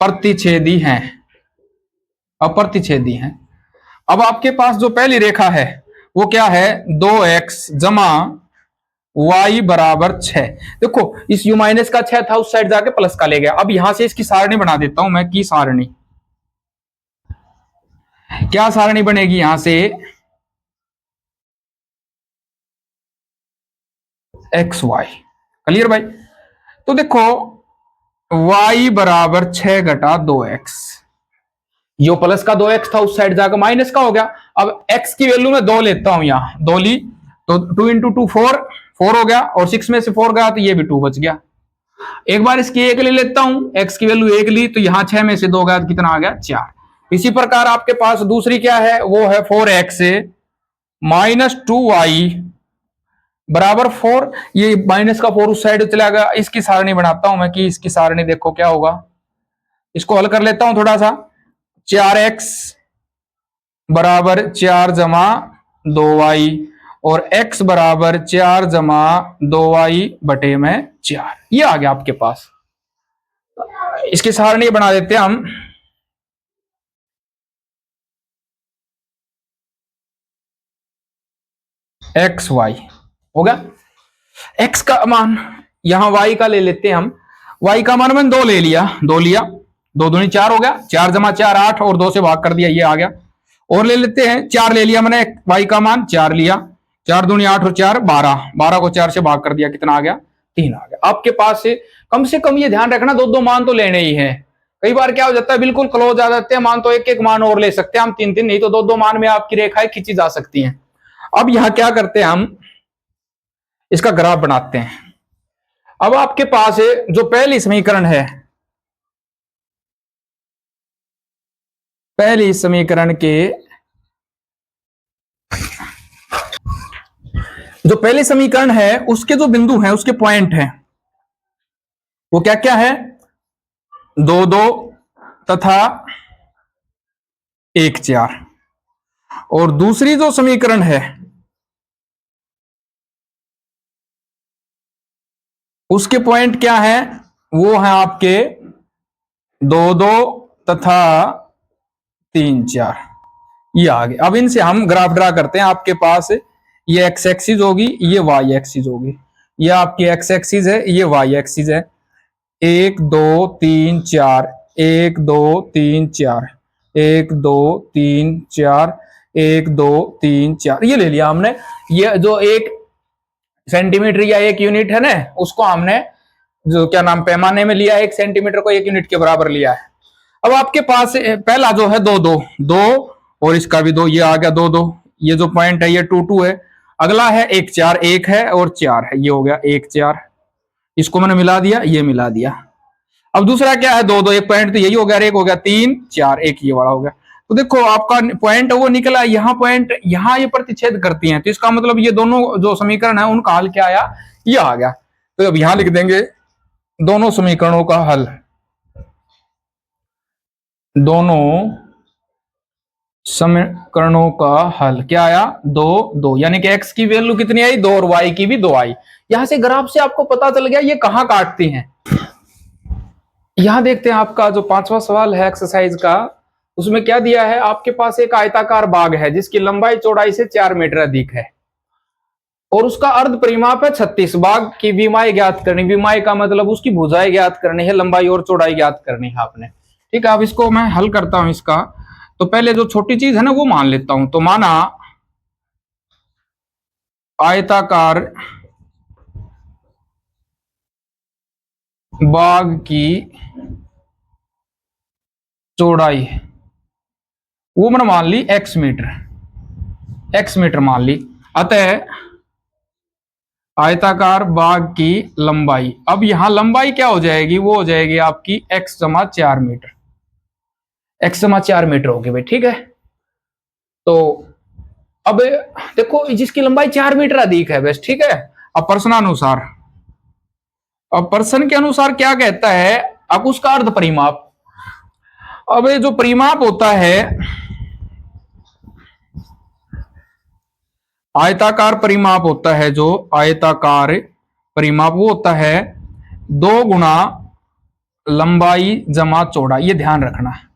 प्रतिच्छेदी हैं, अप्रतिच्छेदी हैं। अब आपके पास जो पहली रेखा है वो क्या है, 2x जमा y बराबर 6। देखो इस u माइनस का 6 था, उस साइड जाके प्लस का ले गया। अब यहां से इसकी सारणी बना देता हूं मैं, की सारणी, क्या सारणी बनेगी यहां से, एक्स वाई। क्लियर भाई। तो देखो y बराबर 6 घटा 2x, यो प्लस का 2x था, उस साइड जाकर माइनस का हो गया। अब x की वैल्यू में 2 लेता हूं, यहां 2 ली तो 2 इंटू 2 4 हो गया, और 6 में से 4 गया तो ये भी 2 बच गया। एक बार इसकी 1 ले लेता हूं, x की वैल्यू 1 ली तो यहां 6 में से 2 गया तो कितना आ गया, 4। इसी प्रकार आपके पास दूसरी क्या है, वो है 4x माइनस 2y बराबर 4। ये माइनस का 4 उस साइड चला गया। इसकी सारणी बनाता हूं मैं, कि इसकी सारणी देखो क्या होगा, इसको हल कर लेता हूं थोड़ा सा। 4x बराबर 4 जमा 2y, और x बराबर 4 जमा 2y बटे में 4, ये आ गया आपके पास। इसकी सारणी बना देते हैं हम, एक्स वाई हो गया। x का मान यहां y का ले लेते हैं हम, y का मान मैंने 2 ले लिया, 2 लिया, 2 दूनी 4 हो गया, 4 जमा 4 8, और 2 से भाग कर दिया, ये आ गया। और ले लेते हैं, 4 ले लिया मैंने, y का मान 4 लिया, 4 दूनी 8 और 4 12, 12 को 4 से भाग कर दिया, कितना आ गया, 3 आ गया। आपके पास से कम ये ध्यान रखना, 2 मान तो लेने ही है। कई बार क्या हो जाता है, बिल्कुल क्लोज आ जाते हैं मान, तो एक मान और ले सकते हैं हम, 3 नहीं तो 2 मान में आपकी रेखाएं खींची जा सकती हैं। अब यहां क्या करते हैं हम, इसका ग्राफ बनाते हैं। अब आपके पास जो पहली समीकरण है, पहली समीकरण के जो पहले समीकरण है उसके जो बिंदु हैं, उसके पॉइंट हैं, वो क्या क्या है, 2 2 तथा 1 4। और दूसरी जो समीकरण है उसके पॉइंट क्या है, वो है आपके 2 2 तथा 3 4, ये आ गए। अब इनसे हम ग्राफ ड्रा करते हैं। आपके पास ये एक्स एक्सिस होगी, ये वाई एक्सिस होगी, ये आपकी एक्स एक्सिस है, ये वाई एक्सिस है। 1 2 3 4, 1 2 3 4, 1 2 3 4, 1 2 3 4, ये ले लिया हमने। ये जो 1 सेंटीमीटर या 1 यूनिट है ना, उसको हमने जो क्या नाम पैमाने में लिया, 1 सेंटीमीटर को 1 यूनिट के बराबर लिया है। अब आपके पास पहला जो है 2 2 2, और इसका भी 2, ये आ गया 2 2, ये जो पॉइंट है ये 2 2 है। अगला है 1 4, 1 है और 4 है, ये हो गया 1 4, इसको मैंने मिला दिया, ये मिला दिया। अब दूसरा क्या है 2 2, एक पॉइंट तो यही हो गया, एक हो गया 3 4, एक ये वाला हो गया। तो देखो आपका पॉइंट वो निकला, यहाँ पॉइंट यहाँ ये प्रतिच्छेद करती हैं, तो इसका मतलब ये दोनों जो समीकरण है उनका हल क्या आया, ये आ गया। तो अब यहां लिख देंगे दोनों समीकरणों का हल, दोनों समीकरणों का हल क्या आया, 2 2, यानी कि x की वैल्यू कितनी आई, 2, और y की भी 2 आई। यहां से ग्राफ से आपको पता चल गया ये कहां काटती हैं। यहां देखते हैं आपका जो 5वां सवाल है एक्सरसाइज का, उसमें क्या दिया है, आपके पास एक आयताकार बाग है जिसकी लंबाई चौड़ाई से 4 मीटर अधिक है, और उसका अर्ध परिमाप है 36। बाग की विमाएं ज्ञात करनी, विमाएं का मतलब उसकी भुजाएं ज्ञात करनी है, लंबाई और चौड़ाई ज्ञात करनी है आपने। ठीक है, अब इसको मैं हल करता हूं इसका। तो पहले जो छोटी चीज है ना वो मान लेता हूं। तो माना आयताकार बाग की चौड़ाई वो मैंने मान ली x मीटर, x मीटर मान ली। अतः आयताकार बाग की लंबाई, अब यहां लंबाई क्या हो जाएगी, वो हो जाएगी आपकी x जमा 4 मीटर, x जमा 4 मीटर होगी भाई, ठीक है। तो अब देखो जिसकी लंबाई 4 मीटर अधिक है बस, ठीक है। अब प्रश्नानुसार, अब प्रश्न के अनुसार क्या कहता है, अब उसका अर्ध परिमाप। अब ये जो परिमाप होता है, आयताकार परिमाप होता है, जो आयताकार परिमाप वो होता है 2 गुना लंबाई जमा चौड़ाई, ये ध्यान रखना है।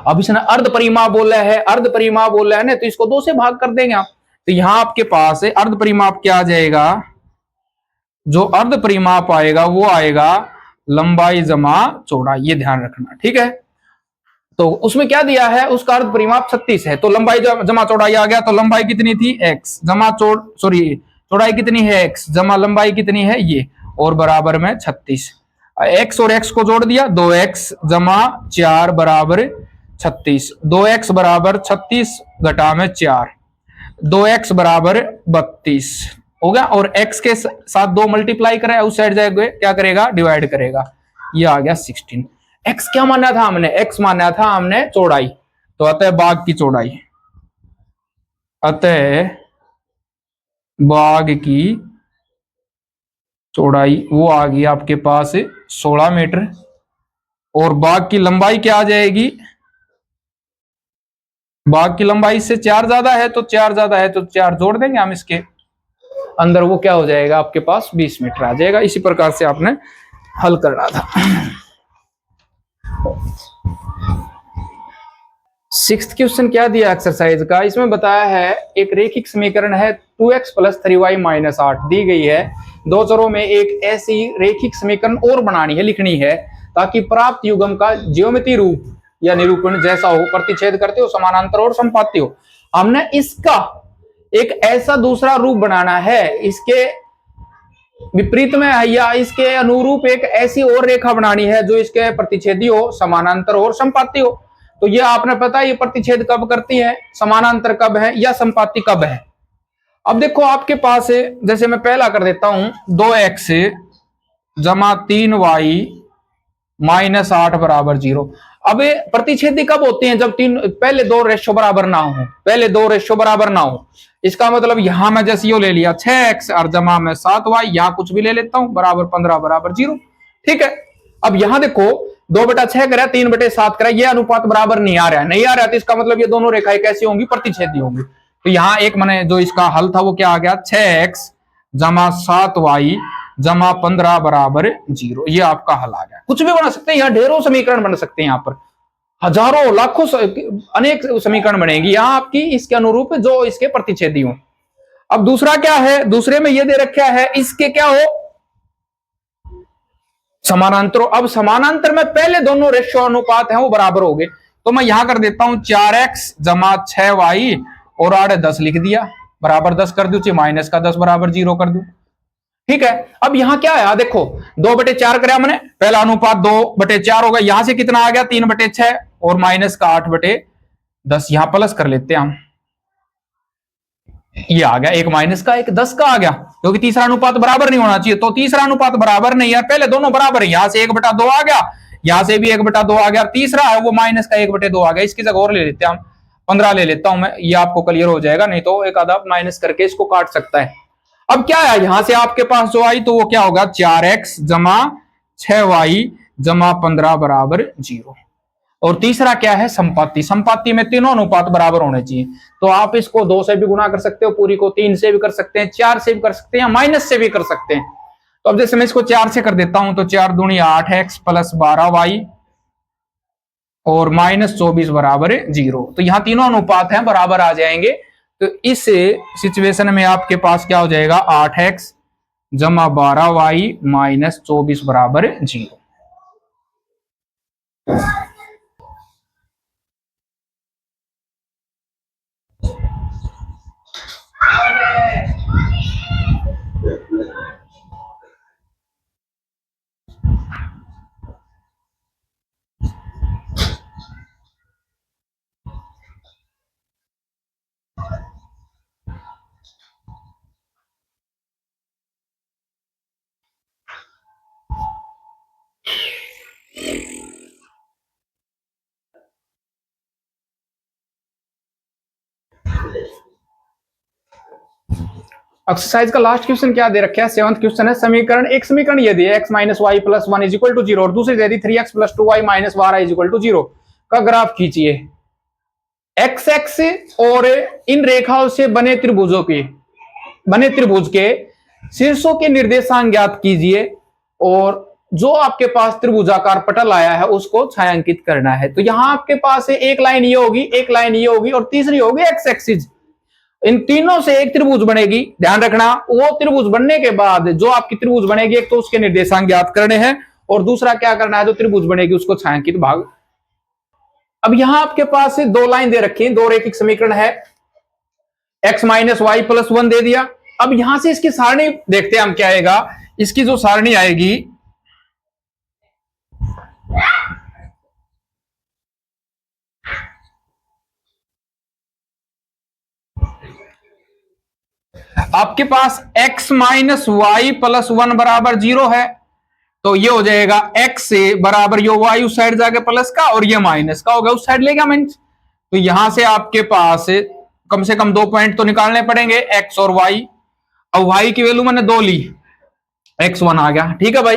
अब इसने अर्ध परिमाप बोला है, अर्ध परिमाप बोला है ना, तो इसको 2 से भाग कर देंगे आप। तो यहां आपके पास अर्ध परिमाप क्या आ जाएगा, जो अर्ध परिमाप आएगा वो आएगा लंबाई जमा चौड़ाई, ये ध्यान रखना, ठीक है। तो उसमें क्या दिया है, उसका अर्ध परिमाप 36 है, तो लंबाई जमा चौड़ाई आ गया, तो लंबाई कितनी थी x जमा चौड़ाई कितनी है x जमा लंबाई कितनी है ये, और बराबर में 36। x और x को जोड़ दिया, 2x जमा 4 बराबर 36, 2x बराबर 36 घटा में 4, 2x बराबर 32 हो गया। और x के साथ 2 मल्टीप्लाई करें, उस साइड जाएगा क्या करेगा, डिवाइड करेगा, ये आ गया 16। x क्या माना था हमने, x माना था हमने चौड़ाई, तो अतः बाग की चौड़ाई, अतः बाग की चौड़ाई वो आ गई आपके पास 16 मीटर। और बाग की लंबाई क्या आ जाएगी, बाग की लंबाई से 4 ज्यादा है, तो 4 ज्यादा है तो 4 जोड़ देंगे हम इसके अंदर, वो क्या हो जाएगा आपके पास 20 मीटर आ जाएगा। इसी प्रकार से आपने हल करना था। 6th क्वेश्चन क्या दिया एक्सरसाइज का, इसमें बताया है एक रेखिक समीकरण है 2x प्लस 3y माइनस 8 दी गई है, दो चरों में एक ऐसी रेखिक समीकरण और बनानी है, लिखनी है, ताकि प्राप्त युग्म का ज्योमेट्री रूप या निरूपण जैसा हो, प्रतिच्छेद करते हो, समानांतर और संपाती हो। हमने इसका एक ऐसा दूसरा रूप बनाना है, इसके विपरीत में या इसके अनुरूप एक ऐसी और रेखा बनानी है जो इसके प्रतिच्छेदी हो, समानांतर और संपाती हो। तो ये आपने पता है ये प्रतिच्छेद कब करती है, समानांतर कब है, या संपाती कब है। अब देखो आपके पास है, जैसे मैं पहला कर देता हूं, 2x जमा 3y माइनस 8 बराबर 0। अब ये प्रतिच्छेदी कब होती हैं, जब पहले 2 रेशो बराबर ना हो, पहले 2 रेशो बराबर ना हो। इसका मतलब यहां मैं जैसे यो ले लिया 6x और जमा में 7y, यहां कुछ भी ले लेता हूं, बराबर 15 बराबर 0, ठीक है। अब यहां देखो 2/6 करा, 3/7 करा, ये अनुपात बराबर नहीं आ रहा है, नहीं आ रहा है, तो इसका मतलब ये दोनों रेखाएं कैसी होंगी, प्रतिच्छेदी होंगी। तो यहां एक मैंने जो इसका हल था वो क्या आ गया, 6x जमा 7y जमा 15 बराबर 0, ये आपका हल आ गया। कुछ भी बना सकते हैं, यहाँ ढेरों समीकरण बन सकते हैं, यहाँ पर हजारों लाखों अनेक समीकरण बनेगी यहाँ आपकी इसके अनुरूप जो इसके प्रतिच्छेदी हो। अब दूसरा क्या है, दूसरे में ये दे रखा है इसके क्या हो, समानांतर। अब समानांतर में पहले दोनों रेशियो अनुपात हैं वो बराबर हो गए, तो मैं यहां कर देता हूं 4x जमा 6y और 8 10 लिख दिया, बराबर 10 कर दू, माइनस का 10 बराबर 0 कर दू, ठीक है। अब यहां क्या है, देखो 2/4 कराया मैंने, पहला अनुपात 2/4 होगा, यहां से कितना आ गया 3/6 और माइनस का 8/10, यहां प्लस कर लेते हैं हम, ये आ गया, एक माइनस का एक 10 का आ गया, क्योंकि तीसरा अनुपात बराबर नहीं होना चाहिए, तो तीसरा अनुपात बराबर नहीं है, पहले दोनों बराबर है, यहां से 1/2 आ गया, यहां से भी 1/2 आ गया, तीसरा है वो माइनस का 1/2 आ गया, इसकी जगह और ले लेते हैं हम 15 ले लेता हूं मैं, ये आपको क्लियर हो जाएगा, नहीं तो एक आधा माइनस करके इसको काट सकता है। अब क्या है, यहां से आपके पास जो आई तो वो क्या होगा 4x जमा 6y जमा 15 बराबर 0। और तीसरा क्या है, संपाती, संपाती में तीनों अनुपात बराबर होने चाहिए, तो आप इसको 2 से भी गुना कर सकते हो, पूरी को 3 से भी कर सकते हैं, 4 से भी कर सकते हैं, माइनस से भी कर सकते हैं। तो अब जैसे मैं इसको 4 से कर देता हूं, तो 4 दूनी 8x प्लस 12y और माइनस 24 बराबर 0, तो यहां तीनों अनुपात हैं बराबर आ जाएंगे। तो इस सिचुएशन में आपके पास क्या हो जाएगा 8x जमा 12y माइनस 24 बराबर 0। एक्सरसाइज का लास्ट क्वेश्चन क्या दे रखा है, 7th क्वेश्चन है। समीकरण, एक समीकरण ये दिया x minus Y plus 1 is equal to 0 और दूसरी दे दी 3x plus 2y minus 12 is equal to 0 का ग्राफ खींचिए। एक्स एक्स और इन रेखाओं से बने त्रिभुजों के त्रिभुज के शीर्षों के निर्देशांक ज्ञात कीजिए और जो आपके पास त्रिभुजाकार पटल आया है उसको छायांकित करना है। तो यहां आपके पास एक लाइन ये होगी, एक लाइन ये होगी और तीसरी होगी एक्स एक्सिस। इन तीनों से एक त्रिभुज बनेगी। ध्यान रखना, वो त्रिभुज बनने के बाद जो आपकी त्रिभुज बनेगी, एक तो उसके निर्देशांक ज्ञात करने हैं और दूसरा क्या करना है, जो त्रिभुज बनेगी उसको छायांकित भाग। अब यहां आपके पास दो लाइन दे रखी है, दो रेखिक समीकरण है। x माइनस वाई प्लस 1 दे दिया। अब यहां से इसकी सारणी देखते हैं हम क्या आएगा। इसकी जो सारणी आएगी, आपके पास x माइनस वाई प्लस 1 बराबर 0 है, तो ये हो जाएगा x से बराबर यो y उस साइड जाके प्लस का और ये माइनस का होगा उस साइड लेगा माइनस। तो यहां से आपके पास कम से कम 2 पॉइंट तो निकालने पड़ेंगे, x और y। अब y की वैल्यू मैंने 2 ली, x1 आ गया। ठीक है भाई,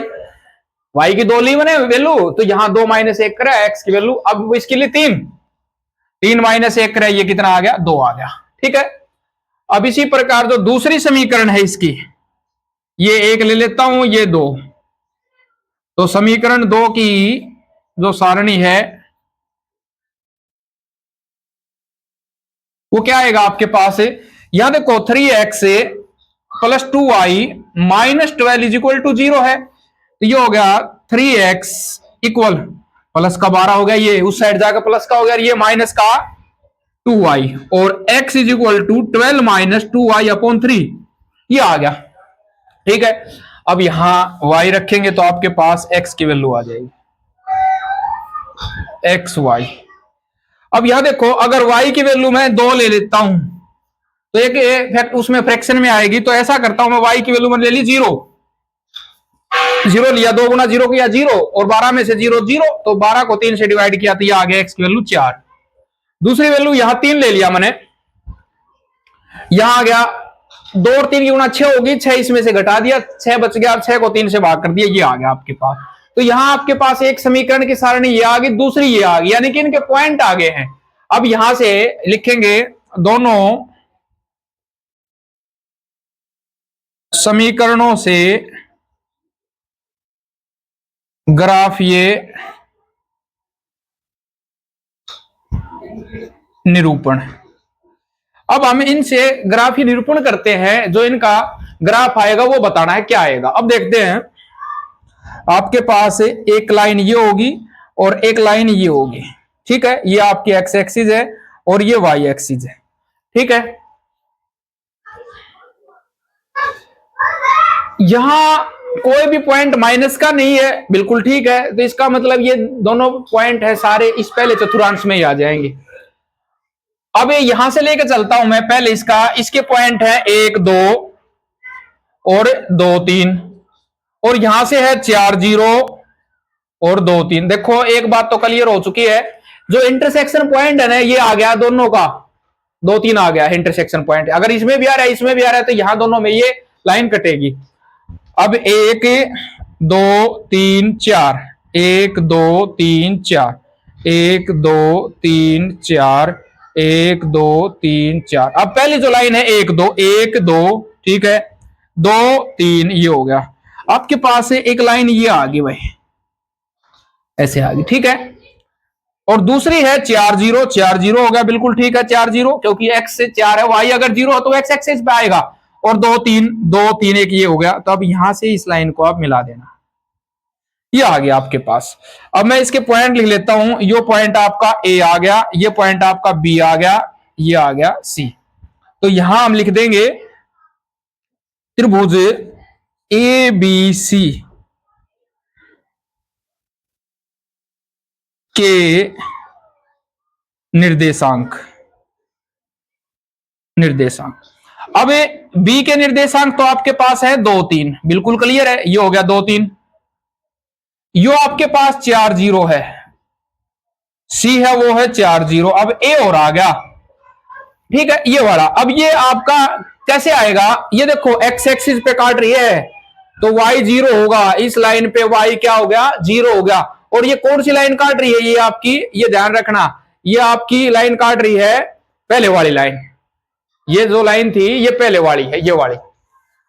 y की 2 ली मैंने वैल्यू, तो यहां 2 माइनस 1 करा x की वैल्यू। अब इसके लिए 3 माइनस 1 करा, ये कितना आ गया, 2 आ गया। ठीक है, अब इसी प्रकार जो दूसरी समीकरण है इसकी, ये 1 ले लेता हूं, ये 2। तो समीकरण 2 की जो सारणी है वो क्या आएगा आपके पास, यहां देखो 3x plus 2y minus 12 is equal to 0 है। तो ये हो गया 3x इक्वल प्लस का 12 हो गया, ये उस साइड जाकर प्लस का हो गया, ये माइनस का 2y और x is equal to 12 minus 2y upon 3, ये आ गया। ठीक है, अब यहां y रखेंगे तो आपके पास x की वैल्यू आ जाएगी, एक्स वाई। अब यहां देखो, अगर y की वैल्यू मैं 2 ले लेता हूं तो एक उसमें फ्रैक्शन में आएगी। तो ऐसा करता हूं मैं, y की वैल्यू मैंने ले ली 0 लिया, 2 गुना 0 किया 0 और 12 में से 0 0, तो 12 को 3 से डिवाइड किया तो ये आ गया x की वैल्यू 4। दूसरी वैल्यू यहां 3 ले लिया मैंने, यहां आ गया 2 और 3 की गुना 6 होगी, 6 इसमें से घटा दिया, 6 बच गया, 6 को 3 से भाग कर दिया, ये आ गया आपके पास। तो यहां आपके पास एक समीकरण की सारणी ये आ गई, दूसरी ये आ गई, यानी कि इनके पॉइंट आगे हैं। अब यहां से लिखेंगे दोनों समीकरणों से ग्राफ ये निरूपण। अब हम इनसे ग्राफ ही निरूपण करते हैं, जो इनका ग्राफ आएगा वो बताना है क्या आएगा। अब देखते हैं, आपके पास एक लाइन ये होगी और एक लाइन ये होगी। ठीक है, ये आपकी एक्स एक्सिस है और ये वाई एक्सिस है। ठीक है, यहां कोई भी पॉइंट माइनस का नहीं है, बिल्कुल ठीक है। तो इसका मतलब ये दोनों पॉइंट है सारे इस पहले चतुर्थांश में ही आ जाएंगे। अब यहां से लेकर चलता हूं मैं, पहले इसके पॉइंट है 1 2 और 2 3 और यहां से है 4 0 और 2 3। देखो एक बात तो क्लियर हो चुकी है, जो इंटरसेक्शन पॉइंट है ना, ये आ गया दोनों का 2 3 आ गया इंटरसेक्शन पॉइंट। अगर इसमें भी आ रहा है इसमें भी आ रहा है तो यहां दोनों में ये लाइन कटेगी। अब 1 2 3 4, 1 2 3 4, 1 2 3 4, 1 2 3 4। अब पहली जो लाइन है 1 2 1 2, ठीक है, 2 3, ये हो गया। आपके पास एक लाइन ये आ गई भाई, ऐसे आ गई। ठीक है, और दूसरी है 4 0 4 0 हो गया, बिल्कुल ठीक है 4 0, क्योंकि x से 4 है, y अगर 0 हो तो x एक्सिस पे आएगा। और 2 3 2 3 1, ये हो गया। तो अब यहां से इस लाइन को आप मिला देना, ये आ गया आपके पास। अब मैं इसके पॉइंट लिख लेता हूं, ये पॉइंट आपका A आ गया, ये पॉइंट आपका B आ गया, ये आ गया C। तो यहां हम लिख देंगे त्रिभुज ABC के निर्देशांक अब B के निर्देशांक तो आपके पास है 2 3, बिल्कुल क्लियर है, ये हो गया 2 3। यो आपके पास 4 0 है, C है वो है 4 0। अब A और आ गया, ठीक है, ये वाला। अब ये आपका कैसे आएगा, ये देखो एक्स एक्सिस पे काट रही है तो y 0 होगा, इस लाइन पे y क्या हो गया, 0 हो गया। और ये कौन सी लाइन काट रही है, ये आपकी, ये ध्यान रखना, ये आपकी लाइन काट रही है पहले वाली लाइन, ये जो लाइन थी ये पहले वाली है, ये वाली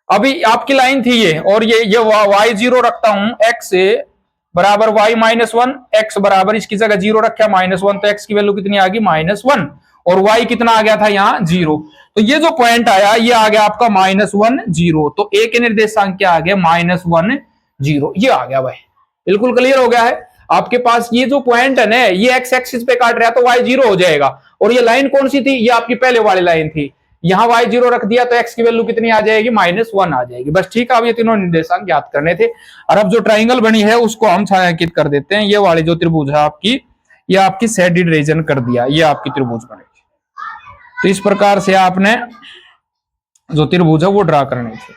अभी आपकी लाइन थी ये, और ये y 0 रखता हूं, x बराबर y -1, x बराबर इसकी जगह 0 रखा -1, तो x की वैल्यू कितनी आ गई -1, और y कितना आ गया था यहाँ 0, तो ये जो पॉइंट आया ये आ गया आपका -1 0, तो a के निर्देशांक क्या आ गया -1 0, ये आ गया भाई, बिल्कुल क्लियर हो गया है आपके पास। ये जो पॉइंट है ना ये x एक्सिस पे काट रहा है तो y 0 हो जाएगा, और ये लाइन कौन सी थी, ये आपकी पहले वाली लाइन थी, यहां y 0 रख दिया तो x की वैल्यू कितनी आ जाएगी -1 आ जाएगी, बस ठीक है। अब ये तीनों निर्देशांक ज्ञात करने थे, और अब जो ट्राइंगल बनी है उसको हम छायांकित कर देते हैं। ये वाली जो त्रिभुज है आपकी, ये आपकी शेडेड रीजन कर दिया, ये आपकी त्रिभुज बनेगी। तो इस प्रकार से आपने जो त्रिभुज है वो ड्रा करनी थी।